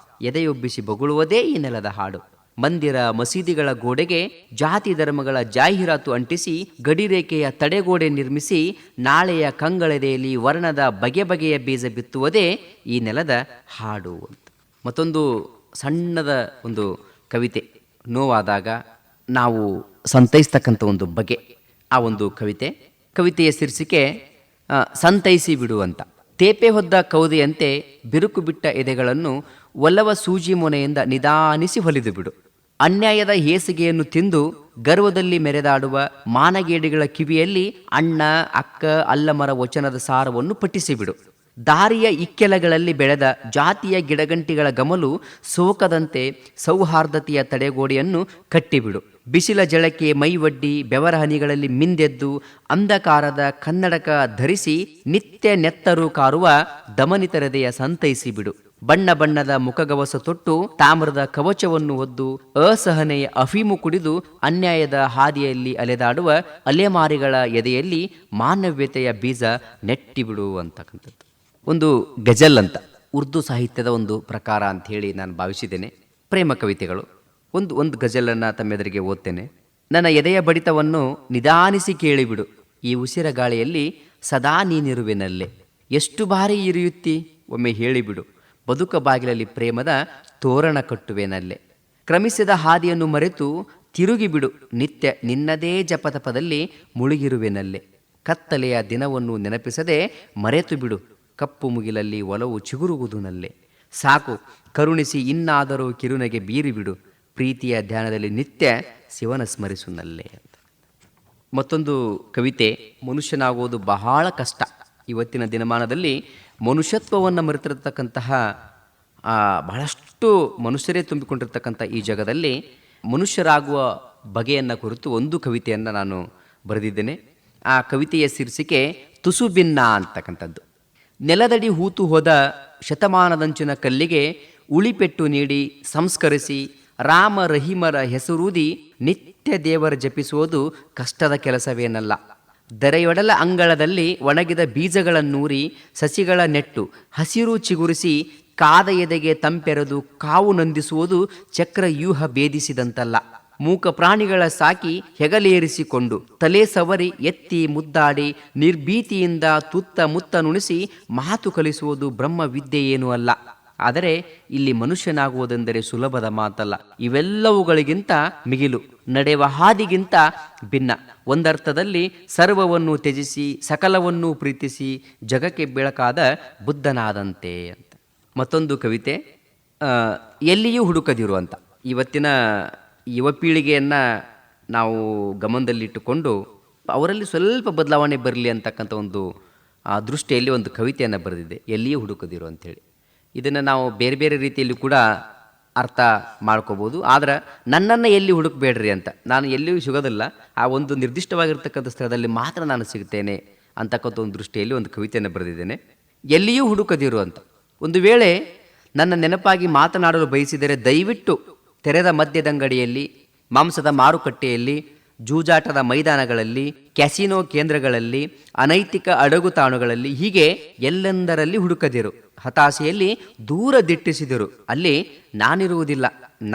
ಎದೆಯೊಬ್ಬಿಸಿ ಬೊಗಳುವುದೇ ಈ ನೆಲದ ಹಾಡು. ಮಂದಿರ ಮಸೀದಿಗಳ ಗೋಡೆಗೆ ಜಾತಿ ಧರ್ಮಗಳ ಜಾಹೀರಾತು ಅಂಟಿಸಿ ಗಡಿರೇಖೆಯ ತಡೆಗೋಡೆ ನಿರ್ಮಿಸಿ ನಾಳೆಯ ಕಂಗಳೆದೆಯಲ್ಲಿ ವರ್ಣದ ಬಗೆ ಬಗೆಯ ಬೀಜ ಬಿತ್ತುವುದೇ ಈ ನೆಲದ ಹಾಡು ಅಂತ. ಮತ್ತೊಂದು ಸಣ್ಣದ ಒಂದು ಕವಿತೆ, ನೋವಾದಾಗ ನಾವು ಸಂತೈಸ್ತಕ್ಕಂಥ ಒಂದು ಬಗೆ, ಆ ಒಂದು ಕವಿತೆಯ ಶೀರ್ಷಿಕೆ ಸಂತೈಸಿ ಬಿಡುವಂತ. ತೇಪೆ ಹೊದ್ದ ಕೌದೆಯಂತೆ ಬಿರುಕು ಬಿಟ್ಟ ಎದೆಗಳನ್ನು ಒಲವ ಸೂಜಿ ಮೊನೆಯಿಂದ ನಿಧಾನಿಸಿ ಹೊಲಿದು ಬಿಡು. ಅನ್ಯಾಯದ ಹೇಸಿಗೆಯನ್ನು ತಿಂದು ಗರ್ವದಲ್ಲಿ ಮೆರೆದಾಡುವ ಮಾನಗೇಡಿಗಳ ಕಿವಿಯಲ್ಲಿ ಅಣ್ಣ ಅಕ್ಕ ಅಲ್ಲಮರ ವಚನದ ಸಾರವನ್ನು ಪಠಿಸಿಬಿಡು. ದಾರಿಯ ಇಕ್ಕೆಲಗಳಲ್ಲಿ ಬೆಳೆದ ಜಾತಿಯ ಗಿಡಗಂಟಿಗಳ ಗಮಲು ಸೋಕದಂತೆ ಸೌಹಾರ್ದತೆಯ ತಡೆಗೋಡೆಯನ್ನು ಕಟ್ಟಿಬಿಡು. ಬಿಸಿಲ ಜಳಕ್ಕೆ ಮೈವಡ್ಡಿ ಬೆವರ ಹನಿಗಳಲ್ಲಿ ಮಿಂದೆದ್ದು ಅಂಧಕಾರದ ಕನ್ನಡಕ ಧರಿಸಿ ನಿತ್ಯ ನೆತ್ತರು ಕಾರುವ ದಮನಿತರದೆಯ ಸಂತೈಸಿ ಬಿಡು. ಬಣ್ಣ ಬಣ್ಣದ ಮುಖಗವಸ ತೊಟ್ಟು ತಾಮ್ರದ ಕವಚವನ್ನು ಹೊದ್ದು ಅಸಹನೆಯ ಅಫೀಮು ಕುಡಿದು ಅನ್ಯಾಯದ ಹಾದಿಯಲ್ಲಿ ಅಲೆದಾಡುವ ಅಲೆಮಾರಿಗಳ ಎದೆಯಲ್ಲಿ ಮಾನವ್ಯತೆಯ ಬೀಜ ನೆಟ್ಟಿಬಿಡು ಅಂತಕ್ಕಂಥದ್ದು. ಒಂದು ಗಜಲ್ ಅಂತ ಉರ್ದು ಸಾಹಿತ್ಯದ ಒಂದು ಪ್ರಕಾರ ಅಂತ ಹೇಳಿ ನಾನು ಭಾವಿಸಿದ್ದೇನೆ. ಪ್ರೇಮ ಕವಿತೆಗಳು. ಒಂದು ಗಜಲನ್ನು ತಮ್ಮೆದುರಿಗೆ ಓದ್ತೇನೆ. ನನ್ನ ಎದೆಯ ಬಡಿತವನ್ನು ನಿಧಾನಿಸಿ ಕೇಳಿಬಿಡು, ಈ ಉಸಿರ ಗಾಳಿಯಲ್ಲಿ ಸದಾ ನೀನಿರುವೆನಲ್ಲೇ. ಎಷ್ಟು ಬಾರಿ ಇರಿಯುತ್ತಿ ಒಮ್ಮೆ ಹೇಳಿಬಿಡು, ಬದುಕ ಬಾಗಿಲಲ್ಲಿ ಪ್ರೇಮದ ತೋರಣ ಕಟ್ಟುವೆನಲ್ಲೇ. ಕ್ರಮಿಸಿದ ಹಾದಿಯನ್ನು ಮರೆತು ತಿರುಗಿಬಿಡು, ನಿತ್ಯ ನಿನ್ನದೇ ಜಪತಪದಲ್ಲಿ ಮುಳುಗಿರುವೆನಲ್ಲೇ. ಕತ್ತಲೆಯ ದಿನವನ್ನು ನೆನಪಿಸದೆ ಮರೆತು ಬಿಡು, ಕಪ್ಪು ಮುಗಿಲಲ್ಲಿ ಒಲವು ಚಿಗುರುವುದುನಲ್ಲೇ. ಸಾಕು ಕರುಣಿಸಿ ಇನ್ನಾದರೂ ಕಿರುನಗೆ ಬೀರಿಬಿಡು, ಪ್ರೀತಿಯ ಧ್ಯಾನದಲ್ಲಿ ನಿತ್ಯ ಶಿವನ ಸ್ಮರಿಸುನಲ್ಲೇ ಅಂತ. ಮತ್ತೊಂದು ಕವಿತೆ, ಮನುಷ್ಯನಾಗುವುದು ಬಹಳ ಕಷ್ಟ. ಇವತ್ತಿನ ದಿನಮಾನದಲ್ಲಿ ಮನುಷ್ಯತ್ವವನ್ನು ಮರೆತಿರತಕ್ಕಂತಹ ಬಹಳಷ್ಟು ಮನುಷ್ಯರೇ ತುಂಬಿಕೊಂಡಿರ್ತಕ್ಕಂಥ ಈ ಜಗದಲ್ಲಿ ಮನುಷ್ಯರಾಗುವ ಬಗೆಯನ್ನು ಕುರಿತು ಒಂದು ಕವಿತೆಯನ್ನು ನಾನು ಬರೆದಿದ್ದೇನೆ. ಆ ಕವಿತೆಯ ಶೀರ್ಷಿಕೆ ತುಸು ಭಿನ್ನ ಅಂತಕ್ಕಂಥದ್ದು. ನೆಲದಡಿ ಹೂತು ಹೋದ ಶತಮಾನದಂಚಿನ ಕಲ್ಲಿಗೆ ಉಳಿಪೆಟ್ಟು ನೀಡಿ ಸಂಸ್ಕರಿಸಿ ರಾಮ ರಹೀಮರ ಹೆಸರೂದಿ ನಿತ್ಯ ದೇವರ ಜಪಿಸುವುದು ಕಷ್ಟದ ಕೆಲಸವೇನಲ್ಲ. ದರೆಯೊಡಲ ಅಂಗಳದಲ್ಲಿ ಒಣಗಿದ ಬೀಜಗಳನ್ನೂರಿ ಸಸಿಗಳ ನೆಟ್ಟು ಹಸಿರು ಚಿಗುರಿಸಿ ಕಾದ ಎದೆಗೆ ತಂಪೆರೆದು ಕಾವು ನಂದಿಸುವುದು ಚಕ್ರವ್ಯೂಹ ಭೇದಿಸಿದಂತಲ್ಲ. ಮೂಕ ಪ್ರಾಣಿಗಳ ಸಾಕಿ ಹೆಗಲೇರಿಸಿಕೊಂಡು ತಲೆ ಸವರಿ ಎತ್ತಿ ಮುದ್ದಾಡಿ ನಿರ್ಭೀತಿಯಿಂದ ತುತ್ತ ಮುತ್ತ ನುಣಿಸಿ ಮಾತು ಕಲಿಸುವುದು ಬ್ರಹ್ಮವಿದ್ಯೆಯೇನೂ ಅಲ್ಲ. ಆದರೆ ಇಲ್ಲಿ ಮನುಷ್ಯನಾಗುವುದೆಂದರೆ ಸುಲಭದ ಮಾತಲ್ಲ. ಇವೆಲ್ಲವುಗಳಿಗಿಂತ ಮಿಗಿಲು, ನಡೆವ ಹಾದಿಗಿಂತ ಭಿನ್ನ. ಒಂದರ್ಥದಲ್ಲಿ ಸರ್ವವನ್ನು ತ್ಯಜಿಸಿ ಸಕಲವನ್ನೂ ಪ್ರೀತಿಸಿ ಜಗಕ್ಕೆ ಬೆಳಕಾದ ಬುದ್ಧನಾದಂತೆ ಅಂತ. ಮತ್ತೊಂದು ಕವಿತೆ, ಎಲ್ಲಿಯೂ ಹುಡುಕದಿರು ಅಂತ. ಇವತ್ತಿನ ಯುವ ಪೀಳಿಗೆಯನ್ನು ನಾವು ಗಮನದಲ್ಲಿಟ್ಟುಕೊಂಡು ಅವರಲ್ಲಿ ಸ್ವಲ್ಪ ಬದಲಾವಣೆ ಬರಲಿ ಅಂತಕ್ಕಂಥ ಒಂದು ದೃಷ್ಟಿಯಲ್ಲಿ ಒಂದು ಕವಿತೆಯನ್ನು ಬರೆದಿದೆ, ಎಲ್ಲಿಯೂ ಹುಡುಕದಿರು ಅಂಥೇಳಿ. ಇದನ್ನು ನಾವು ಬೇರೆ ಬೇರೆ ರೀತಿಯಲ್ಲಿ ಕೂಡ ಅರ್ಥ ಮಾಡ್ಕೋಬೋದು. ಆದರೆ ನನ್ನನ್ನು ಎಲ್ಲಿ ಹುಡುಕಬೇಡ್ರಿ ಅಂತ, ನಾನು ಎಲ್ಲಿಯೂ ಸಿಗೋದಿಲ್ಲ, ಆ ಒಂದು ನಿರ್ದಿಷ್ಟವಾಗಿರ್ತಕ್ಕಂಥ ಸ್ಥಳದಲ್ಲಿ ಮಾತ್ರ ನಾನು ಸಿಗ್ತೇನೆ ಅಂತಕ್ಕಂಥ ಒಂದು ದೃಷ್ಟಿಯಲ್ಲಿ ಒಂದು ಕವಿತೆಯನ್ನು ಬರೆದಿದ್ದೇನೆ. ಎಲ್ಲಿಯೂ ಹುಡುಕದಿರು ಅಂತ. ಒಂದು ವೇಳೆ ನನ್ನ ನೆನಪಾಗಿ ಮಾತನಾಡಲು ಬಯಸಿದರೆ ದಯವಿಟ್ಟು ತೆರೆದ ಮದ್ಯದಂಗಡಿಯಲ್ಲಿ, ಮಾಂಸದ ಮಾರುಕಟ್ಟೆಯಲ್ಲಿ, ಜೂಜಾಟದ ಮೈದಾನಗಳಲ್ಲಿ, ಕ್ಯಾಸಿನೋ ಕೇಂದ್ರಗಳಲ್ಲಿ, ಅನೈತಿಕ ಅಡಗುತಾಣಗಳಲ್ಲಿ, ಹೀಗೆ ಎಲ್ಲೆಂದರಲ್ಲಿ ಹುಡುಕದಿರು. ಹತಾಶೆಯಲ್ಲಿ ದೂರ ದಿಟ್ಟಿಸಿದರು, ಅಲ್ಲಿ ನಾನಿರುವುದಿಲ್ಲ.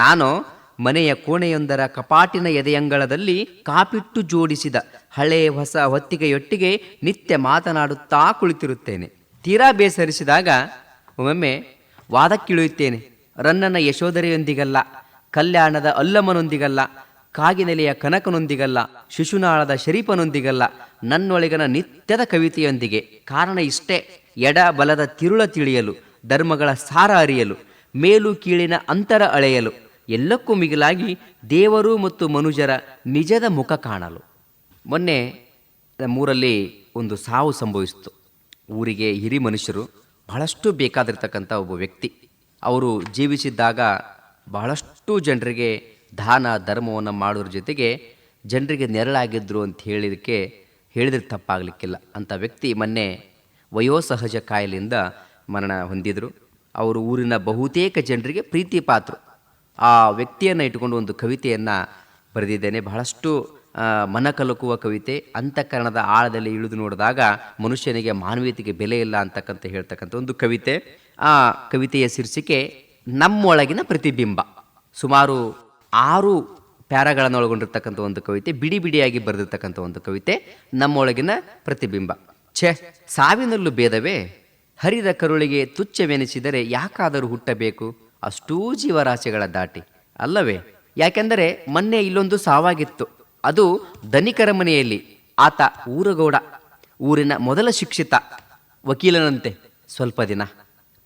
ನಾನು ಮನೆಯ ಕೋಣೆಯೊಂದರ ಕಪಾಟಿನ ಎದೆಯಂಗಳದಲ್ಲಿ ಕಾಪಿಟ್ಟು ಜೋಡಿಸಿದ ಹಳೆ ಹೊಸ ಹೊತ್ತಿಗೆಯೊಟ್ಟಿಗೆ ನಿತ್ಯ ಮಾತನಾಡುತ್ತಾ ಕುಳಿತಿರುತ್ತೇನೆ. ತೀರಾ ಬೇಸರಿಸಿದಾಗ ಒಮ್ಮೊಮ್ಮೆ ವಾದಕ್ಕಿಳಿಯುತ್ತೇನೆ. ರನ್ನನ ಯಶೋಧರೆಯೊಂದಿಗಲ್ಲ, ಕಲ್ಯಾಣದ ಅಲ್ಲಮ್ಮನೊಂದಿಗಲ್ಲ, ಕಾಗಿನೆಲೆಯ ಕನಕನೊಂದಿಗಲ್ಲ, ಶಿಶುನಾಳದ ಶರೀಫನೊಂದಿಗಲ್ಲ, ನನ್ನೊಳಗಿನ ನಿತ್ಯದ ಕವಿತೆಯೊಂದಿಗೆ. ಕಾರಣ ಇಷ್ಟೇ, ಎಡ ಬಲದ ತಿರುಳ ತಿಳಿಯಲು, ಧರ್ಮಗಳ ಸಾರ ಅರಿಯಲು, ಮೇಲು ಕೀಳಿನ ಅಂತರ ಅಳೆಯಲು, ಎಲ್ಲಕ್ಕೂ ಮಿಗಿಲಾಗಿ ದೇವರು ಮತ್ತು ಮನುಜರ ನಿಜದ ಮುಖ ಕಾಣಲು. ಮೊನ್ನೆ ನಮ್ಮೂರಲ್ಲಿ ಒಂದು ಸಾವು ಸಂಭವಿಸಿತು. ಊರಿಗೆ ಹಿರಿ ಮನುಷ್ಯರು, ಬಹಳಷ್ಟು ಬೇಕಾದಿರ್ತಕ್ಕಂಥ ಒಬ್ಬ ವ್ಯಕ್ತಿ. ಅವರು ಜೀವಿಸಿದ್ದಾಗ ಬಹಳಷ್ಟು ಜನರಿಗೆ ದಾನ ಧರ್ಮವನ್ನು ಮಾಡೋದ್ರ ಜೊತೆಗೆ ಜನರಿಗೆ ನೆರಳಾಗಿದ್ದರು ಅಂತ ಹೇಳಿದ್ರೆ ತಪ್ಪಾಗಲಿಕ್ಕಿಲ್ಲ. ಅಂಥ ವ್ಯಕ್ತಿ ಮೊನ್ನೆ ವಯೋಸಹಜ ಕಾಯಿಲೆಯಿಂದ ಮರಣ ಹೊಂದಿದರು. ಅವರು ಊರಿನ ಬಹುತೇಕ ಜನರಿಗೆ ಪ್ರೀತಿ ಪಾತ್ರ. ಆ ವ್ಯಕ್ತಿಯನ್ನು ಇಟ್ಟುಕೊಂಡು ಒಂದು ಕವಿತೆಯನ್ನು ಬರೆದಿದ್ದೇನೆ. ಬಹಳಷ್ಟು ಮನಕಲಕುವ ಕವಿತೆ. ಅಂತಃಕರಣದ ಆಳದಲ್ಲಿ ಇಳಿದು ನೋಡಿದಾಗ ಮನುಷ್ಯನಿಗೆ ಮಾನವೀಯತೆಗೆ ಬೆಲೆ ಇಲ್ಲ ಅಂತಕ್ಕಂಥ ಹೇಳ್ತಕ್ಕಂಥ ಒಂದು ಕವಿತೆ. ಆ ಕವಿತೆಯ ಶೀರ್ಷಿಕೆ ನಮ್ಮೊಳಗಿನ ಪ್ರತಿಬಿಂಬ. ಸುಮಾರು 6 ಪ್ಯಾರಾಗಳನ್ನು ಒಳಗೊಂಡಿರ್ತಕ್ಕಂಥ ಒಂದು ಕವಿತೆ, ಬಿಡಿ ಬಿಡಿಯಾಗಿ ಬರೆದಿರ್ತಕ್ಕಂಥ ಒಂದು ಕವಿತೆ, ನಮ್ಮೊಳಗಿನ ಪ್ರತಿಬಿಂಬ. ಸಾವಿನಲ್ಲೂ ಭೇದವೇ, ಹರಿದ ಕರುಳಿಗೆ ತುಚ್ಛವೆನಿಸಿದರೆ ಯಾಕಾದರೂ ಹುಟ್ಟಬೇಕು ಅಷ್ಟೂ ಜೀವರಾಶಿಗಳ ದಾಟಿ, ಅಲ್ಲವೇ? ಯಾಕೆಂದರೆ ಮೊನ್ನೆ ಇಲ್ಲೊಂದು ಸಾವಾಗಿತ್ತು. ಅದು ಧನಿಕರ ಮನೆಯಲ್ಲಿ. ಆತ ಊರಗೌಡ, ಊರಿನ ಮೊದಲ ಶಿಕ್ಷಿತ, ವಕೀಲನಂತೆ. ಸ್ವಲ್ಪ ದಿನ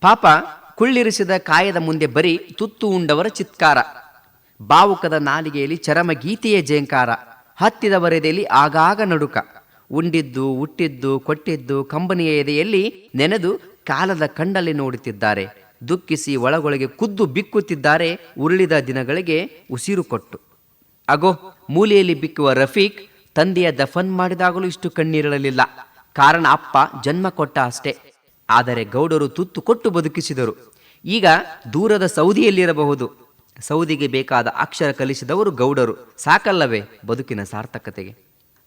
ಪಾಪ ಕುಳ್ಳಿರಿಸಿದ ಕಾಯದ ಮುಂದೆ ಬರೀ ತುತ್ತು ಉಂಡವರ ಚಿತ್ಕಾರ, ಬಾವುಕದ ನಾಲಿಗೆಯಲ್ಲಿ ಚರಮ ಗೀತೆಯ ಜೇಂಕಾರ, ಹತ್ತಿದ ವರೆದೆಯಲ್ಲಿ ಆಗಾಗ ನಡುಕ, ಉಂಡಿದ್ದು ಹುಟ್ಟಿದ್ದು ಕೊಟ್ಟಿದ್ದು ಕಂಬನಿಯ ಎದೆಯಲ್ಲಿ ನೆನೆದು ಕಾಲದ ಕಂಡಲ್ಲಿ ನೋಡುತ್ತಿದ್ದಾರೆ, ದುಃಖಿಸಿ ಒಳಗೊಳಗೆ ಕುದ್ದು ಬಿಕ್ಕುತ್ತಿದ್ದಾರೆ, ಉರುಳಿದ ದಿನಗಳಿಗೆ ಉಸಿರು ಕೊಟ್ಟು. ಅಗೋ ಮೂಲೆಯಲ್ಲಿ ಬಿಕ್ಕುವ ರಫೀಕ್ ತಂದೆಯ ದಫನ್ ಮಾಡಿದಾಗಲೂ ಇಷ್ಟು ಕಣ್ಣೀರಲಿಲ್ಲ. ಕಾರಣ ಅಪ್ಪ ಜನ್ಮ ಕೊಟ್ಟ ಅಷ್ಟೇ. ಆದರೆ ಗೌಡರು ತುತ್ತು ಕೊಟ್ಟು ಬದುಕಿಸಿದರು. ಈಗ ದೂರದ ಸೌದಿಯಲ್ಲಿರಬಹುದು. ಸೌದಿಗೆ ಬೇಕಾದ ಅಕ್ಷರ ಕಲಿಸಿದವರು ಗೌಡರು. ಸಾಕಲ್ಲವೇ ಬದುಕಿನ ಸಾರ್ಥಕತೆಗೆ?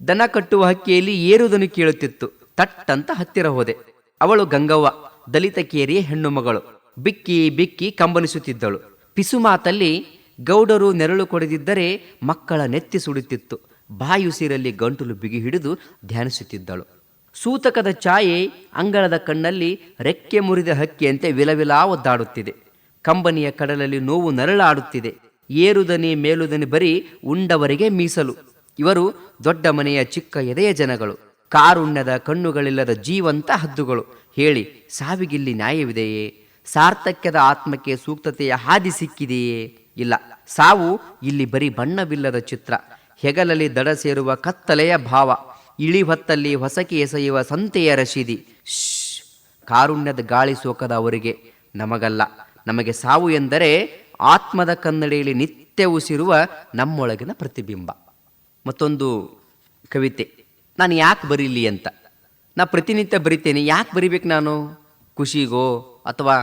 ದನ ಕಟ್ಟುವ ಹಕ್ಕಿಯಲ್ಲಿ ಏರುದನ್ನು ಕೇಳುತ್ತಿತ್ತು. ತಟ್ಟಂತ ಹತ್ತಿರ ಹೋದೆ. ಅವಳು ಗಂಗವ್ವ, ದಲಿತ ಕೇರಿಯ ಹೆಣ್ಣು ಮಗಳು. ಬಿಕ್ಕಿ ಬಿಕ್ಕಿ ಕಂಬನಿಸುತ್ತಿದ್ದಳು. ಪಿಸುಮಾತಲ್ಲಿ ಗೌಡರು ನೆರಳು ಕೊಡದಿದ್ದರೆ ಮಕ್ಕಳ ನೆತ್ತಿ ಸುಡುತ್ತಿತ್ತು. ಬಾಯುಸಿರಲ್ಲಿ ಗಂಟಲು ಬಿಗಿ ಹಿಡಿದು ಧ್ಯಾನಿಸುತ್ತಿದ್ದಳು. ಸೂತಕದ ಛಾಯೆ ಅಂಗಳದ ಕಣ್ಣಲ್ಲಿ ರೆಕ್ಕೆ ಮುರಿದ ಹಕ್ಕಿಯಂತೆ ವಿಲವಿಲಾ ಒದ್ದಾಡುತ್ತಿದೆ. ಕಂಬನಿಯ ಕಡಲಲ್ಲಿ ನೋವು ನರಳಾಡುತ್ತಿದೆ. ಏರುದನಿ ಮೇಲುದನಿ ಬರೀ ಉಂಡವರಿಗೆ ಮೀಸಲು. ಇವರು ದೊಡ್ಡ ಮನೆಯ ಚಿಕ್ಕ ಎದೆಯ ಜನಗಳು, ಕಾರುಣ್ಯದ ಕಣ್ಣುಗಳಿಲ್ಲದ ಜೀವಂತ ಹದ್ದುಗಳು. ಹೇಳಿ, ಸಾವಿಗಿಲ್ಲಿ ನ್ಯಾಯವಿದೆಯೇ? ಸಾರ್ಥಕ್ಯದ ಆತ್ಮಕ್ಕೆ ಸೂಕ್ತತೆಯ ಹಾದಿ ಸಿಕ್ಕಿದೆಯೇ? ಇಲ್ಲ. ಸಾವು ಇಲ್ಲಿ ಬರೀ ಬಣ್ಣವಿಲ್ಲದ ಚಿತ್ರ, ಹೆಗಲಲ್ಲಿ ದಡ ಸೇರುವ ಕತ್ತಲೆಯ ಭಾವ, ಇಳಿ ಹೊತ್ತಲ್ಲಿ ಹೊಸಕಿ ಎಸೆಯುವ ಸಂತೆಯ ರಶೀದಿ. ಕಾರುಣ್ಯದ ಗಾಳಿ ಸೋಕದ ಅವರಿಗೆ, ನಮಗಲ್ಲ. ನಮಗೆ ಸಾವು ಎಂದರೆ ಆತ್ಮದ ಕನ್ನಡಿಯಲ್ಲಿ ನಿತ್ಯ ಉಸಿರುವ ನಮ್ಮೊಳಗಿನ ಪ್ರತಿಬಿಂಬ. ಮತ್ತೊಂದು ಕವಿತೆ, ನಾನು ಯಾಕೆ ಬರೀಲಿ ಅಂತ. ನಾ ಪ್ರತಿನಿತ್ಯ ಬರಿತೇನೆ. ಯಾಕೆ ಬರಿಬೇಕು ನಾನು? ಖುಷಿಗೋ ಅಥವಾ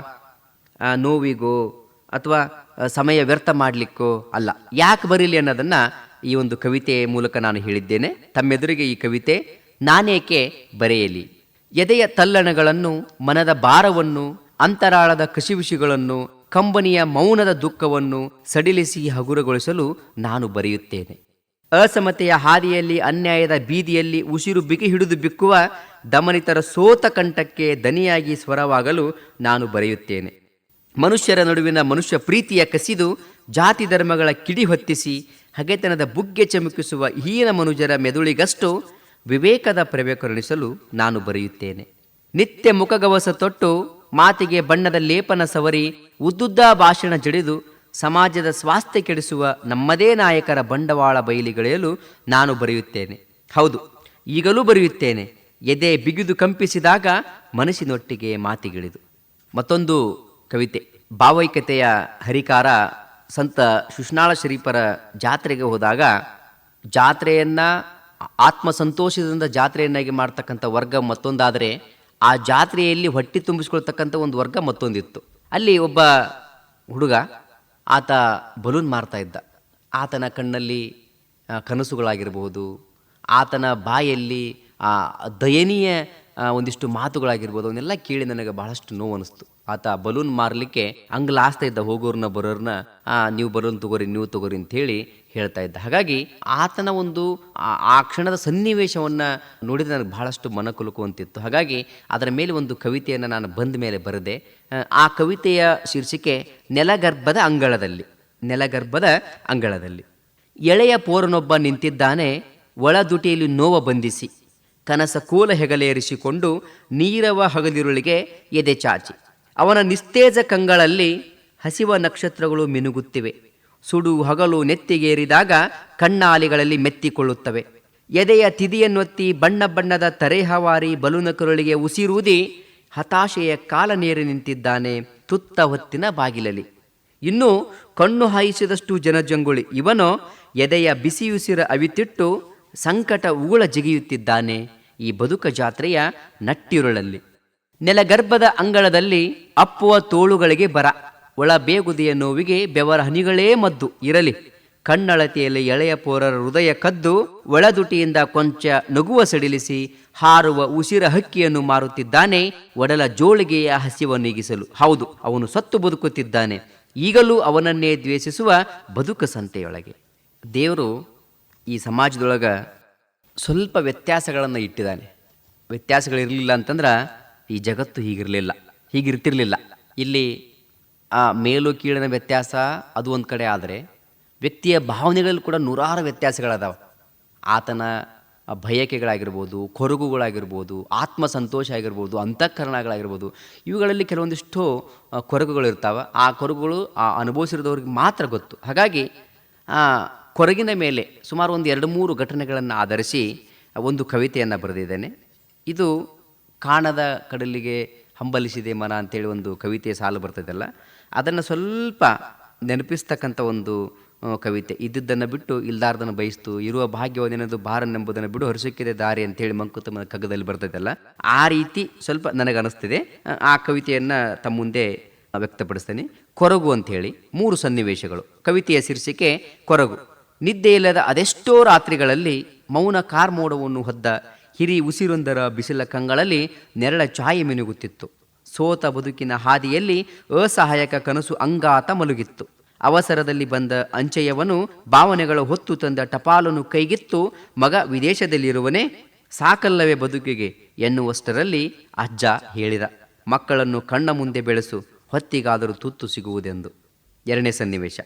ನೋವಿಗೋ ಅಥವಾ ಸಮಯ ವ್ಯರ್ಥ ಮಾಡಲಿಕ್ಕೋ ಅಲ್ಲ. ಯಾಕೆ ಬರೀಲಿ ಅನ್ನೋದನ್ನು ಈ ಒಂದು ಕವಿತೆಯ ಮೂಲಕ ನಾನು ಹೇಳಿದ್ದೇನೆ. ತಮ್ಮೆದುರಿಗೆ ಈ ಕವಿತೆ. ನಾನೇಕೆ ಬರೆಯಲಿ? ಎದೆಯ ತಲ್ಲಣಗಳನ್ನು, ಮನದ ಭಾರವನ್ನು, ಅಂತರಾಳದ ಕಸಿವಿಸಿಗಳನ್ನು, ಕಂಬನಿಯ ಮೌನದ ದುಃಖವನ್ನು ಸಡಿಲಿಸಿ ಹಗುರಗೊಳಿಸಲು ನಾನು ಬರೆಯುತ್ತೇನೆ. ಅಸಮತೆಯ ಹಾದಿಯಲ್ಲಿ, ಅನ್ಯಾಯದ ಬೀದಿಯಲ್ಲಿ ಉಸಿರು ಬಿಗಿ ಹಿಡಿದು ಬಿಕ್ಕುವ ದಮನಿತರ ಸೋತ ಕಂಠಕ್ಕೆ ದನಿಯಾಗಿ ಸ್ವರವಾಗಲು ನಾನು ಬರೆಯುತ್ತೇನೆ. ಮನುಷ್ಯರ ನಡುವಿನ ಮನುಷ್ಯ ಪ್ರೀತಿಯ ಕಸಿದು, ಜಾತಿ ಧರ್ಮಗಳ ಕಿಡಿ ಹೊತ್ತಿಸಿ ಹಗೆತನದ ಬುಗ್ಗೆ ಚಮಕಿಸುವ ಹೀನ ಮನುಜರ ಮೆದುಳಿಗಷ್ಟು ವಿವೇಕದ ಪ್ರವೆ ಕರುಣಿಸಲು ನಾನು ಬರೆಯುತ್ತೇನೆ. ನಿತ್ಯ ಮುಖಗವಸ ತೊಟ್ಟು, ಮಾತಿಗೆ ಬಣ್ಣದ ಲೇಪನ ಸವರಿ, ಉದ್ದುದ್ದ ಭಾಷಣ ಜಡಿದು ಸಮಾಜದ ಸ್ವಾಸ್ಥ್ಯ ಕೆಡಿಸುವ ನಮ್ಮದೇ ನಾಯಕರ ಬಂಡವಾಳ ಬಯಲಿಗೆಳೆಯಲು ನಾನು ಬರೆಯುತ್ತೇನೆ. ಹೌದು, ಈಗಲೂ ಬರೆಯುತ್ತೇನೆ. ಎದೆ ಬಿಗಿದು ಕಂಪಿಸಿದಾಗ ಮನಸ್ಸಿನೊಟ್ಟಿಗೆ ಮಾತಿಗಿಳಿದು. ಮತ್ತೊಂದು ಕವಿತೆ. ಭಾವೈಕ್ಯತೆಯ ಹರಿಕಾರ ಸಂತ ಶಿಶ್ನಾಳ ಶರೀಫರ ಜಾತ್ರೆಗೆ ಹೋದಾಗ ಜಾತ್ರೆಯನ್ನು ಆತ್ಮಸಂತೋಷದಿಂದ ಜಾತ್ರೆಯನ್ನಾಗಿ ಮಾಡ್ತಕ್ಕಂಥ ವರ್ಗ ಮತ್ತೊಂದಾದರೆ, ಆ ಜಾತ್ರೆಯಲ್ಲಿ ಹೊಟ್ಟೆ ತುಂಬಿಸ್ಕೊಳ್ತಕ್ಕಂಥ ಒಂದು ವರ್ಗ ಮತ್ತೊಂದಿತ್ತು. ಅಲ್ಲಿ ಒಬ್ಬ ಹುಡುಗ, ಆತ ಬಲೂನ್ ಮಾರ್ತಾ ಇದ್ದ. ಆತನ ಕಣ್ಣಲ್ಲಿ ಕನಸುಗಳಾಗಿರ್ಬೋದು, ಆತನ ಬಾಯಲ್ಲಿ ದಯನೀಯ ಒಂದಿಷ್ಟು ಮಾತುಗಳಾಗಿರ್ಬೋದು, ಅವನ್ನೆಲ್ಲ ಕೇಳಿ ನನಗೆ ಬಹಳಷ್ಟು ನೋವು ಅನಿಸ್ತು. ಆತ ಬಲೂನ್ ಮಾರಲಿಕ್ಕೆ ಅಂಗ್ಲಾಸ್ತಾ ಇದ್ದ ಹೋಗೋರ್ನ ಬರೋರ್ನ, ನೀವು ಬಲೂನ್ ತಗೋರಿ, ನೀವು ತಗೋರಿ ಅಂತೇಳಿ ಹೇಳ್ತಾ ಇದ್ದ. ಹಾಗಾಗಿ ಆತನ ಒಂದು ಆ ಕ್ಷಣದ ಸನ್ನಿವೇಶವನ್ನು ನೋಡಿದ ನನಗೆ ಬಹಳಷ್ಟು ಮನಕುಲುಕುವಂತಿತ್ತು. ಹಾಗಾಗಿ ಅದರ ಮೇಲೆ ಒಂದು ಕವಿತೆಯನ್ನು ನಾನು ಬಂದ ಮೇಲೆ ಬರೆದೆ. ಆ ಕವಿತೆಯ ಶೀರ್ಷಿಕೆ ನೆಲಗರ್ಭದ ಅಂಗಳದಲ್ಲಿ. ನೆಲಗರ್ಭದ ಅಂಗಳದಲ್ಲಿ ಎಳೆಯ ಪೋರನೊಬ್ಬ ನಿಂತಿದ್ದಾನೆ, ಒಳದುಟಿಯಲ್ಲಿ ನೋವ ಬಂಧಿಸಿ, ಕನಸ ಕೂಲ ಹೆಗಲೇರಿಸಿಕೊಂಡು ನೀರವ ಹಗಲಿರುಳಿಗೆ ಎದೆ ಚಾಚಿ. ಅವನ ನಿಸ್ತೇಜ ಕಂಗಳಲ್ಲಿ ಹಸಿವ ನಕ್ಷತ್ರಗಳು ಮಿನುಗುತ್ತಿವೆ. ಸುಡು ಹಗಲು ನೆತ್ತಿಗೇರಿದಾಗ ಕಣ್ಣಾಲಿಗಳಲ್ಲಿ ಮೆತ್ತಿಕೊಳ್ಳುತ್ತವೆ. ಎದೆಯ ತಿದಿಯನ್ನೊತ್ತಿ ಬಣ್ಣ ಬಣ್ಣದ ತರೆಹವಾರಿ ಬಲೂನ ಕರುಳಿಗೆ ಉಸಿರೂದಿ ಹತಾಶೆಯ ಕಾಲ ನೇರಿ ನಿಂತಿದ್ದಾನೆ ತುತ್ತ ಹೊತ್ತಿನ ಬಾಗಿಲಲ್ಲಿ. ಇನ್ನೂ ಕಣ್ಣು ಹಾಯಿಸಿದಷ್ಟು ಜನಜಂಗುಳಿ ಇವನೋ ಎದೆಯ ಬಿಸಿಯುಸಿರ ಅವಿತಿಟ್ಟು ಸಂಕಟ ಉಗುಳ ಜಿಗಿಯುತ್ತಿದ್ದಾನೆ ಈ ಬದುಕ ಜಾತ್ರೆಯ ನಟ್ಟಿರುಳಲ್ಲಿ. ನೆಲಗರ್ಭದ ಅಂಗಳದಲ್ಲಿ ಅಪ್ಪುವ ತೋಳುಗಳಿಗೆ ಬರ, ಒಳ ಬೇಗುದಿಯ ನೋವಿಗೆ ಬೆವರ ಹನಿಗಳೇ ಮದ್ದು ಇರಲಿ. ಕಣ್ಣಳತೆಯಲ್ಲಿ ಎಳೆಯ ಪೋರರ ಹೃದಯ ಕದ್ದು ಒಳದುಟಿಯಿಂದ ಕೊಂಚ ನಗುವ ಸಡಿಲಿಸಿ ಹಾರುವ ಉಸಿರ ಹಕ್ಕಿಯನ್ನು ಮಾರುತ್ತಿದ್ದಾನೆ ಒಡಲ ಜೋಳಿಗೆಯ ಹಸಿವ ನೀಗಿಸಲು. ಹೌದು, ಅವನು ಸತ್ತು ಬದುಕುತ್ತಿದ್ದಾನೆ, ಈಗಲೂ ಅವನನ್ನೇ ದ್ವೇಷಿಸುವ ಬದುಕ ಸಂತೆಯೊಳಗೆ. ದೇವರು ಈ ಸಮಾಜದೊಳಗೆ ಸ್ವಲ್ಪ ವ್ಯತ್ಯಾಸಗಳನ್ನು ಇಟ್ಟಿದ್ದಾನೆ. ವ್ಯತ್ಯಾಸಗಳಿರಲಿಲ್ಲ ಅಂತಂದ್ರೆ ಈ ಜಗತ್ತು ಹೀಗಿರ್ತಿರ್ಲಿಲ್ಲ. ಇಲ್ಲಿ ಮೇಲು ಕೀಳಿನ ವ್ಯತ್ಯಾಸ ಅದು ಒಂದು ಕಡೆ ಆದರೆ, ವ್ಯಕ್ತಿಯ ಭಾವನೆಗಳಲ್ಲಿ ಕೂಡ ನೂರಾರು ವ್ಯತ್ಯಾಸಗಳದಾವೆ. ಆತನ ಬಯಕೆಗಳಾಗಿರ್ಬೋದು, ಕೊರಗುಗಳಾಗಿರ್ಬೋದು, ಆತ್ಮಸಂತೋಷ ಆಗಿರ್ಬೋದು, ಅಂತಃಕರಣಗಳಾಗಿರ್ಬೋದು, ಇವುಗಳಲ್ಲಿ ಕೆಲವೊಂದಿಷ್ಟು ಕೊರಗುಗಳಿರ್ತಾವೆ. ಆ ಕೊರಗುಗಳು ಅನುಭವಿಸಿರೋದವ್ರಿಗೆ ಮಾತ್ರ ಗೊತ್ತು. ಹಾಗಾಗಿ ಕೊರಗಿನ ಮೇಲೆ ಸುಮಾರು ಒಂದು 2-3 ಘಟನೆಗಳನ್ನು ಆಧರಿಸಿ ಒಂದು ಕವಿತೆಯನ್ನು ಬರೆದಿದ್ದೇನೆ. ಇದು ಕಾಣದ ಕಡಲಿಗೆ ಹಂಬಲಿಸಿದೆ ಮನ ಅಂತೇಳಿ ಒಂದು ಕವಿತೆಯ ಸಾಲು ಬರ್ತದಲ್ಲ, ಅದನ್ನು ಸ್ವಲ್ಪ ನೆನಪಿಸ್ತಕ್ಕಂಥ ಒಂದು ಕವಿತೆ. ಇದ್ದಿದ್ದನ್ನು ಬಿಟ್ಟು ಇಲ್ದಾರ್ದನ್ನು ಬಯಸ್ತು, ಇರುವ ಭಾಗ್ಯವದೇನದು ಭಾರನೆಂಬುದನ್ನು ಬಿಡು ಹರಿಸಕ್ಕಿದೆ ದಾರಿ ಅಂತೇಳಿ ಮಂಕುತಮ್ಮನ ಕಗ್ಗದಲ್ಲಿ ಬರ್ತದಲ್ಲ, ಆ ರೀತಿ ಸ್ವಲ್ಪ ನನಗನ್ನಿಸ್ತಿದೆ. ಆ ಕವಿತೆಯನ್ನು ತಮ್ಮ ಮುಂದೆ ವ್ಯಕ್ತಪಡಿಸ್ತೇನೆ. ಕೊರಗು ಅಂಥೇಳಿ 3 ಸನ್ನಿವೇಶಗಳು. ಕವಿತೆಯ ಶೀರ್ಷಿಕೆ ಕೊರಗು. ನಿದ್ದೆಯಿಲ್ಲದ ಅದೆಷ್ಟೋ ರಾತ್ರಿಗಳಲ್ಲಿ ಮೌನ ಕಾರ್ಮೋಡವನ್ನು ಹೊದ್ದ ಹಿರಿ ಉಸಿರೊಂದರ ಬಿಸಿಲ ಕಂಗಳಲ್ಲಿ ನೆರಳ ಛಾಯೆ ಮಿನುಗುತ್ತಿತ್ತು. ಸೋತ ಬದುಕಿನ ಹಾದಿಯಲ್ಲಿ ಅಸಹಾಯಕ ಕನಸು ಅಂಗಾತ ಮಲಗಿತ್ತು. ಅವಸರದಲ್ಲಿ ಬಂದ ಅಂಚೆಯವನು ಭಾವನೆಗಳ ಹೊತ್ತು ತಂದ ಟಪಾಲನ್ನು ಕೈಗಿತ್ತು. ಮಗ ವಿದೇಶದಲ್ಲಿರುವನೇ, ಸಾಕಲ್ಲವೇ ಬದುಕಿಗೆ ಎನ್ನುವಷ್ಟರಲ್ಲಿ ಅಜ್ಜ ಹೇಳಿದ, ಮಕ್ಕಳನ್ನು ಕಣ್ಣ ಮುಂದೆ ಬೆಳೆಸು, ಹೊತ್ತಿಗಾದರೂ ತುತ್ತು ಸಿಗುವುದೆಂದು. 2ನೇ ಸನ್ನಿವೇಶ.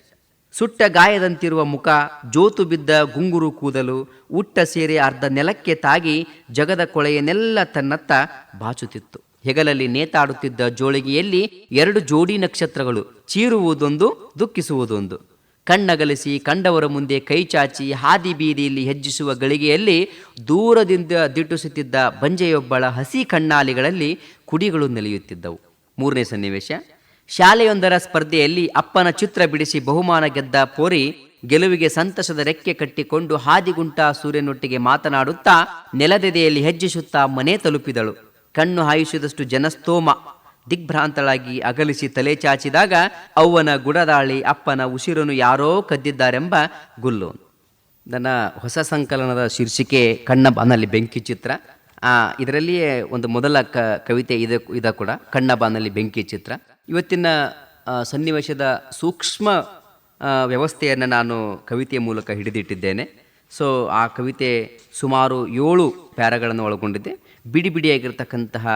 ಸುಟ್ಟ ಗಾಯದಂತಿರುವ ಮುಖ, ಜೋತು ಬಿದ್ದ ಗುಂಗುರು ಕೂದಲು, ಉಟ್ಟ ಸೀರೆ ಅರ್ಧ ನೆಲಕ್ಕೆ ತಾಗಿ ಜಗದ ಕೊಳೆಯನ್ನೆಲ್ಲ ತನ್ನತ್ತ ಬಾಚುತ್ತಿತ್ತು. ಹೆಗಲಲ್ಲಿ ನೇತಾಡುತ್ತಿದ್ದ ಜೋಳಿಗೆಯಲ್ಲಿ 2 ಜೋಡಿ ನಕ್ಷತ್ರಗಳು, ಚೀರುವುದೊಂದು, ದುಃಖಿಸುವುದೊಂದು. ಕಣ್ಣಗಲಿಸಿ ಕಂಡವರ ಮುಂದೆ ಕೈ ಚಾಚಿ ಹಾದಿ ಬೀದಿಯಲ್ಲಿ ಹೆಜ್ಜಿಸುವ ಗಳಿಗೆಯಲ್ಲಿ ದೂರದಿಂದ ದಿಟ್ಟುಸುತ್ತಿದ್ದ ಬಂಜೆಯೊಬ್ಬಳ ಹಸಿ ಕಣ್ಣಾಲಿಗಳಲ್ಲಿ ಕುಡಿಗಳು ನೆಲೆಯುತ್ತಿದ್ದವು. 3ನೇ ಸನ್ನಿವೇಶ. ಶಾಲೆಯೊಂದರ ಸ್ಪರ್ಧೆಯಲ್ಲಿ ಅಪ್ಪನ ಚಿತ್ರ ಬಿಡಿಸಿ ಬಹುಮಾನ ಗೆದ್ದ ಪೋರಿ ಗೆಲುವಿಗೆ ಸಂತಸದ ರೆಕ್ಕೆ ಕಟ್ಟಿಕೊಂಡು ಹಾದಿಗುಂಟ ಸೂರ್ಯನೊಟ್ಟಿಗೆ ಮಾತನಾಡುತ್ತಾ ನೆಲದೆದೆಯಲ್ಲಿ ಹೆಜ್ಜಿಸುತ್ತಾ ಮನೆ ತಲುಪಿದಳು. ಕಣ್ಣು ಹಾಯಿಸಿದಷ್ಟು ಜನಸ್ತೋಮ. ದಿಗ್ಭ್ರಾಂತಳಾಗಿ ಅಗಲಿಸಿ ತಲೆ ಚಾಚಿದಾಗ ಅವ್ವನ ಗುಡದಾಳಿ, ಅಪ್ಪನ ಉಸಿರನ್ನು ಯಾರೋ ಕದ್ದಿದ್ದಾರೆಂಬ ಗುಲ್ಲು. ನನ್ನ ಹೊಸ ಸಂಕಲನದ ಶೀರ್ಷಿಕೆ ಕಣ್ಣ ಬಾನಲ್ಲಿ ಬೆಂಕಿ ಚಿತ್ರ. ಇದರಲ್ಲಿಯೇ ಒಂದು ಮೊದಲ ಕವಿತೆ ಇದೆ ಕೂಡ, ಕಣ್ಣ ಬಾನಲ್ಲಿ ಬೆಂಕಿ ಚಿತ್ರ. ಇವತ್ತಿನ ಸನ್ನಿವೇಶದ ಸೂಕ್ಷ್ಮ ವ್ಯವಸ್ಥೆಯನ್ನು ನಾನು ಕವಿತೆಯ ಮೂಲಕ ಹಿಡಿದಿಟ್ಟಿದ್ದೇನೆ. ಸೊ ಆ ಕವಿತೆ ಸುಮಾರು 7 ಪ್ಯಾರಾಗಳನ್ನು ಒಳಗೊಂಡಿದೆ. ಬಿಡಿ ಬಿಡಿಯಾಗಿರ್ತಕ್ಕಂತಹ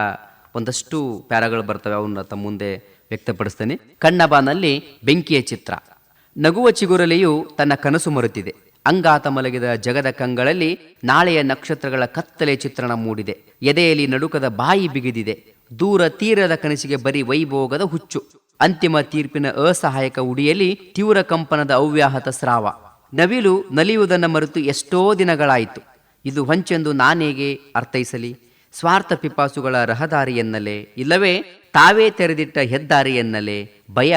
ಒಂದಷ್ಟು ಪ್ಯಾರಾಗಳು ಬರ್ತವೆ, ಅವನ್ನ ತಮ್ಮ ಮುಂದೆ ವ್ಯಕ್ತಪಡಿಸ್ತೇನೆ. ಕಣ್ಣ ಬಾನಲ್ಲಿ ಬೆಂಕಿಯ ಚಿತ್ರ. ನಗುವ ಚಿಗುರಲೆಯು ತನ್ನ ಕನಸು ಮರೆತಿದೆ. ಅಂಗಾತ ಮಲಗಿದ ಜಗದ ಕಂಗಳಲ್ಲಿ ನಾಳೆಯ ನಕ್ಷತ್ರಗಳ ಕತ್ತಲೆ ಚಿತ್ರಣ ಮೂಡಿದೆ. ಎದೆಯಲ್ಲಿ ನಡುಕದ ಬಾಯಿ ಬಿಗಿದಿದೆ. ದೂರ ತೀರದ ಕನಸಿಗೆ ಬರೀ ವೈಭೋಗದ ಹುಚ್ಚು. ಅಂತಿಮ ತೀರ್ಪಿನ ಅಸಹಾಯಕ ಉಡಿಯಲ್ಲಿ ತೀವ್ರ ಕಂಪನದ ಅವ್ಯಾಹತ ಸ್ರಾವ. ನವಿಲು ನಲಿಯುವುದನ್ನು ಮರೆತು ಎಷ್ಟೋ ದಿನಗಳಾಯಿತು. ಇದು ಹೊಂಚೆಂದು ನಾನೇಗೆ ಅರ್ಥೈಸಲಿ? ಸ್ವಾರ್ಥ ಪಿಪಾಸುಗಳ ರಹದಾರಿಯನ್ನಲೇ, ಇಲ್ಲವೇ ತಾವೇ ತೆರೆದಿಟ್ಟ ಹೆದ್ದಾರಿಯನ್ನಲೇ ಭಯ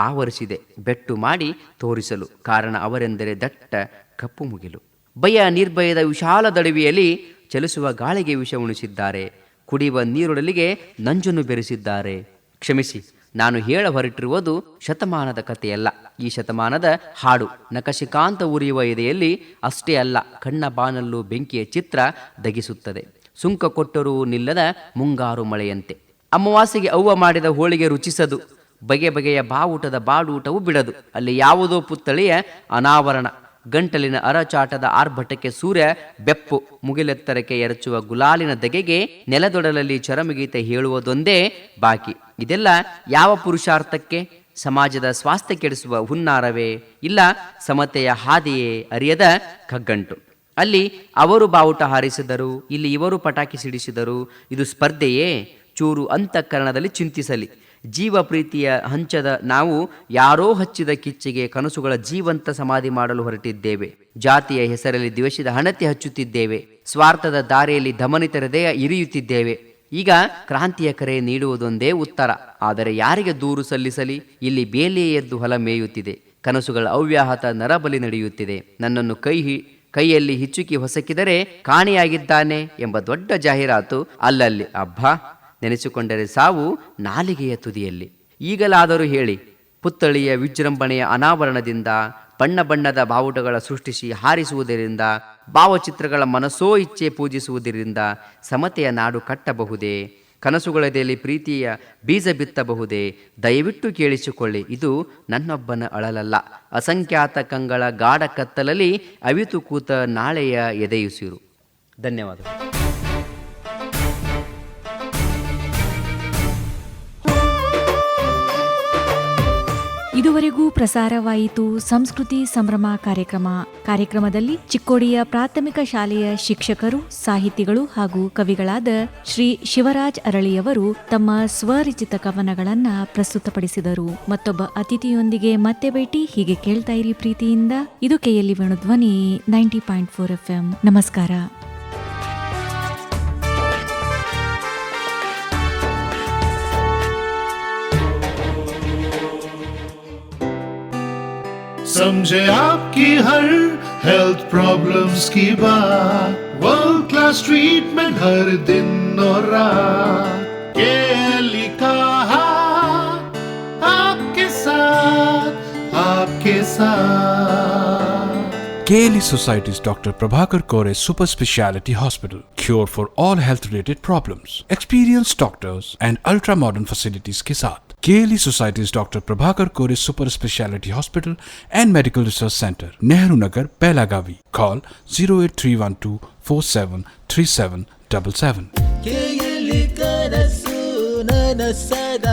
ಆವರಿಸಿದೆ ಬೆಟ್ಟು ಮಾಡಿ ತೋರಿಸಲು. ಕಾರಣ ಅವರೆಂದರೆ ದಟ್ಟ ಕಪ್ಪು ಮುಗಿಲು. ಭಯ ನಿರ್ಭಯದ ವಿಶಾಲ ದಡವಿಯಲ್ಲಿ ಚಲಿಸುವ ಗಾಳಿಗೆ ವಿಷ ಉಣಿಸಿದ್ದಾರೆ. ಕುಡಿಯುವ ನೀರೊಡಲಿಗೆ ನಂಜನ್ನು ಬೆರೆಸಿದ್ದಾರೆ. ಕ್ಷಮಿಸಿ, ನಾನು ಹೇಳ ಹೊರಟಿರುವುದು ಶತಮಾನದ ಕಥೆಯಲ್ಲ, ಈ ಶತಮಾನದ ಹಾಡು. ನಕಶಿಕಾಂತ ಉರಿಯುವ ಎದೆಯಲ್ಲಿ ಅಷ್ಟೇ ಅಲ್ಲ, ಕಣ್ಣ ಬಾನಲ್ಲೂ ಬೆಂಕಿಯ ಚಿತ್ರ ದಗಿಸುತ್ತದೆ. ಸುಂಕ ಕೊಟ್ಟರೂ ನಿಲ್ಲದ ಮುಂಗಾರು ಮಳೆಯಂತೆ. ಅಮಾವಾಸ್ಯೆಗೆ ಅವ್ವ ಮಾಡಿದ ಹೋಳಿಗೆ ರುಚಿಸದು. ಬಗೆ ಬಗೆಯ ಬಾವುಟದ ಬಾಡೂಟವು ಬಿಡದು. ಅಲ್ಲಿ ಯಾವುದೋ ಪುತ್ಥಳಿಯ ಅನಾವರಣ. ಗಂಟಲಿನ ಅರಚಾಟದ ಆರ್ಭಟಕ್ಕೆ ಸೂರ್ಯ ಬೆಪ್ಪು. ಮುಗಿಲೆತ್ತರಕ್ಕೆ ಎರಚುವ ಗುಲಾಲಿನ ದಗೆಗೆ ನೆಲದೊಡಲಲ್ಲಿ ಚರಮಗೀತೆ ಹೇಳುವುದೊಂದೇ ಬಾಕಿ. ಇದೆಲ್ಲ ಯಾವ ಪುರುಷಾರ್ಥಕ್ಕೆ? ಸಮಾಜದ ಸ್ವಾಸ್ಥ್ಯ ಕೆಡಿಸುವ ಹುನ್ನಾರವೇ? ಇಲ್ಲ ಸಮತೆಯ ಹಾದಿಯೇ ಅರಿಯದ ಕಗ್ಗಂಟು. ಅಲ್ಲಿ ಅವರು ಬಾವುಟ ಹಾರಿಸಿದರು, ಇಲ್ಲಿ ಇವರು ಪಟಾಕಿ ಸಿಡಿಸಿದರು. ಇದು ಸ್ಪರ್ಧೆಯೇ? ಚೂರು ಅಂತಃಕರಣದಲ್ಲಿ ಚಿಂತಿಸಲಿ. ಜೀವ ಪ್ರೀತಿಯ ಹಂಚದ ನಾವು ಯಾರೋ ಹಚ್ಚಿದ ಕಿಚ್ಚಿಗೆ ಕನಸುಗಳ ಜೀವಂತ ಸಮಾಧಿ ಮಾಡಲು ಹೊರಟಿದ್ದೇವೆ. ಜಾತಿಯ ಹೆಸರಲ್ಲಿ ದ್ವೇಷದ ಹಣತೆ ಹಚ್ಚುತ್ತಿದ್ದೇವೆ. ಸ್ವಾರ್ಥದ ದಾರಿಯಲ್ಲಿ ಧಮನಿತ ಹೃದಯ ಇರಿಯುತ್ತಿದ್ದೇವೆ. ಈಗ ಕ್ರಾಂತಿಯ ಕರೆ ನೀಡುವುದೊಂದೇ ಉತ್ತರ. ಆದರೆ ಯಾರಿಗೆ ದೂರು ಸಲ್ಲಿಸಲಿ? ಇಲ್ಲಿ ಬೇಲಿಯೇ ಎದ್ದು ಹೊಲ ಮೇಯುತ್ತಿದೆ. ಕನಸುಗಳ ಅವ್ಯಾಹತ ನರಬಲಿ ನಡೆಯುತ್ತಿದೆ. ನನ್ನನ್ನು ಕೈಯಲ್ಲಿ ಹಿಚ್ಚುಕಿ ಹೊಸಕಿದರೆ ಕಾಣೆಯಾಗಿದ್ದಾನೆ ಎಂಬ ದೊಡ್ಡ ಜಾಹೀರಾತು ಅಲ್ಲಲ್ಲಿ. ಅಬ್ಬಾ, ನೆನೆಸಿಕೊಂಡರೆ ಸಾವು ನಾಲಿಗೆಯ ತುದಿಯಲ್ಲಿ. ಈಗಲಾದರೂ ಹೇಳಿ, ಪುತ್ಥಳಿಯ ವಿಜೃಂಭಣೆಯ ಅನಾವರಣದಿಂದ, ಬಣ್ಣ ಬಣ್ಣದ ಬಾವುಟಗಳ ಸೃಷ್ಟಿಸಿ ಹಾರಿಸುವುದರಿಂದ, ಭಾವಚಿತ್ರಗಳ ಮನಸ್ಸೋ ಇಚ್ಛೆ ಪೂಜಿಸುವುದರಿಂದ ಸಮತೆಯ ನಾಡು ಕಟ್ಟಬಹುದೇ? ಕನಸುಗಳದೆಯಲ್ಲಿ ಪ್ರೀತಿಯ ಬೀಜ ಬಿತ್ತಬಹುದೇ? ದಯವಿಟ್ಟು ಕೇಳಿಸಿಕೊಳ್ಳಿ, ಇದು ನನ್ನೊಬ್ಬನ ಅಳಲಲ್ಲ. ಅಸಂಖ್ಯಾತ ಕಂಗಳ ಗಾಢ ಕತ್ತಲಲ್ಲಿ ಅವಿತು ಕೂತ ನಾಳೆಯ ಎದೆಯುಸಿರು. ಧನ್ಯವಾದಗಳು. ಇದುವರೆಗೂ ಪ್ರಸಾರವಾಯಿತು ಸಂಸ್ಕೃತಿ ಸಂಭ್ರಮ ಕಾರ್ಯಕ್ರಮದಲ್ಲಿ ಚಿಕ್ಕೋಡಿಯ ಪ್ರಾಥಮಿಕ ಶಾಲೆಯ ಶಿಕ್ಷಕರು, ಸಾಹಿತಿಗಳು ಹಾಗೂ ಕವಿಗಳಾದ ಶ್ರೀ ಶಿವರಾಜ್ ಅರಳಿಯವರು ತಮ್ಮ ಸ್ವರಚಿತ ಕವನಗಳನ್ನ ಪ್ರಸ್ತುತಪಡಿಸಿದರು. ಮತ್ತೊಬ್ಬ ಅತಿಥಿಯೊಂದಿಗೆ ಮತ್ತೆ ಭೇಟಿ. ಹೀಗೆ ಕೇಳ್ತಾ ಇರಿ ಪ್ರೀತಿಯಿಂದ. ಇದು ಕೆಎಲ್ಇ ವೇಣುಧ್ವನಿ 90.4 FM. ನಮಸ್ಕಾರ. समझे आपकी हर हेल्थ प्रॉब्लम्स की बात, वर्ल्ड क्लास ट्रीटमेंट हर दिन और रात. केएलई का हाथ आपके साथ, आपके साथ. KLE Society's Dr. Prabhakar Kore Super Speciality Hospital. Cure for all health related problems. Experienced doctors and ultra modern facilities के साथ. KLE Society's Dr. Prabhakar Kore Super Speciality Hospital and Medical Research Center, Nehru Nagar, Pelagavi. Call 08312 473777. KLE ಕನಸು ನನಸದ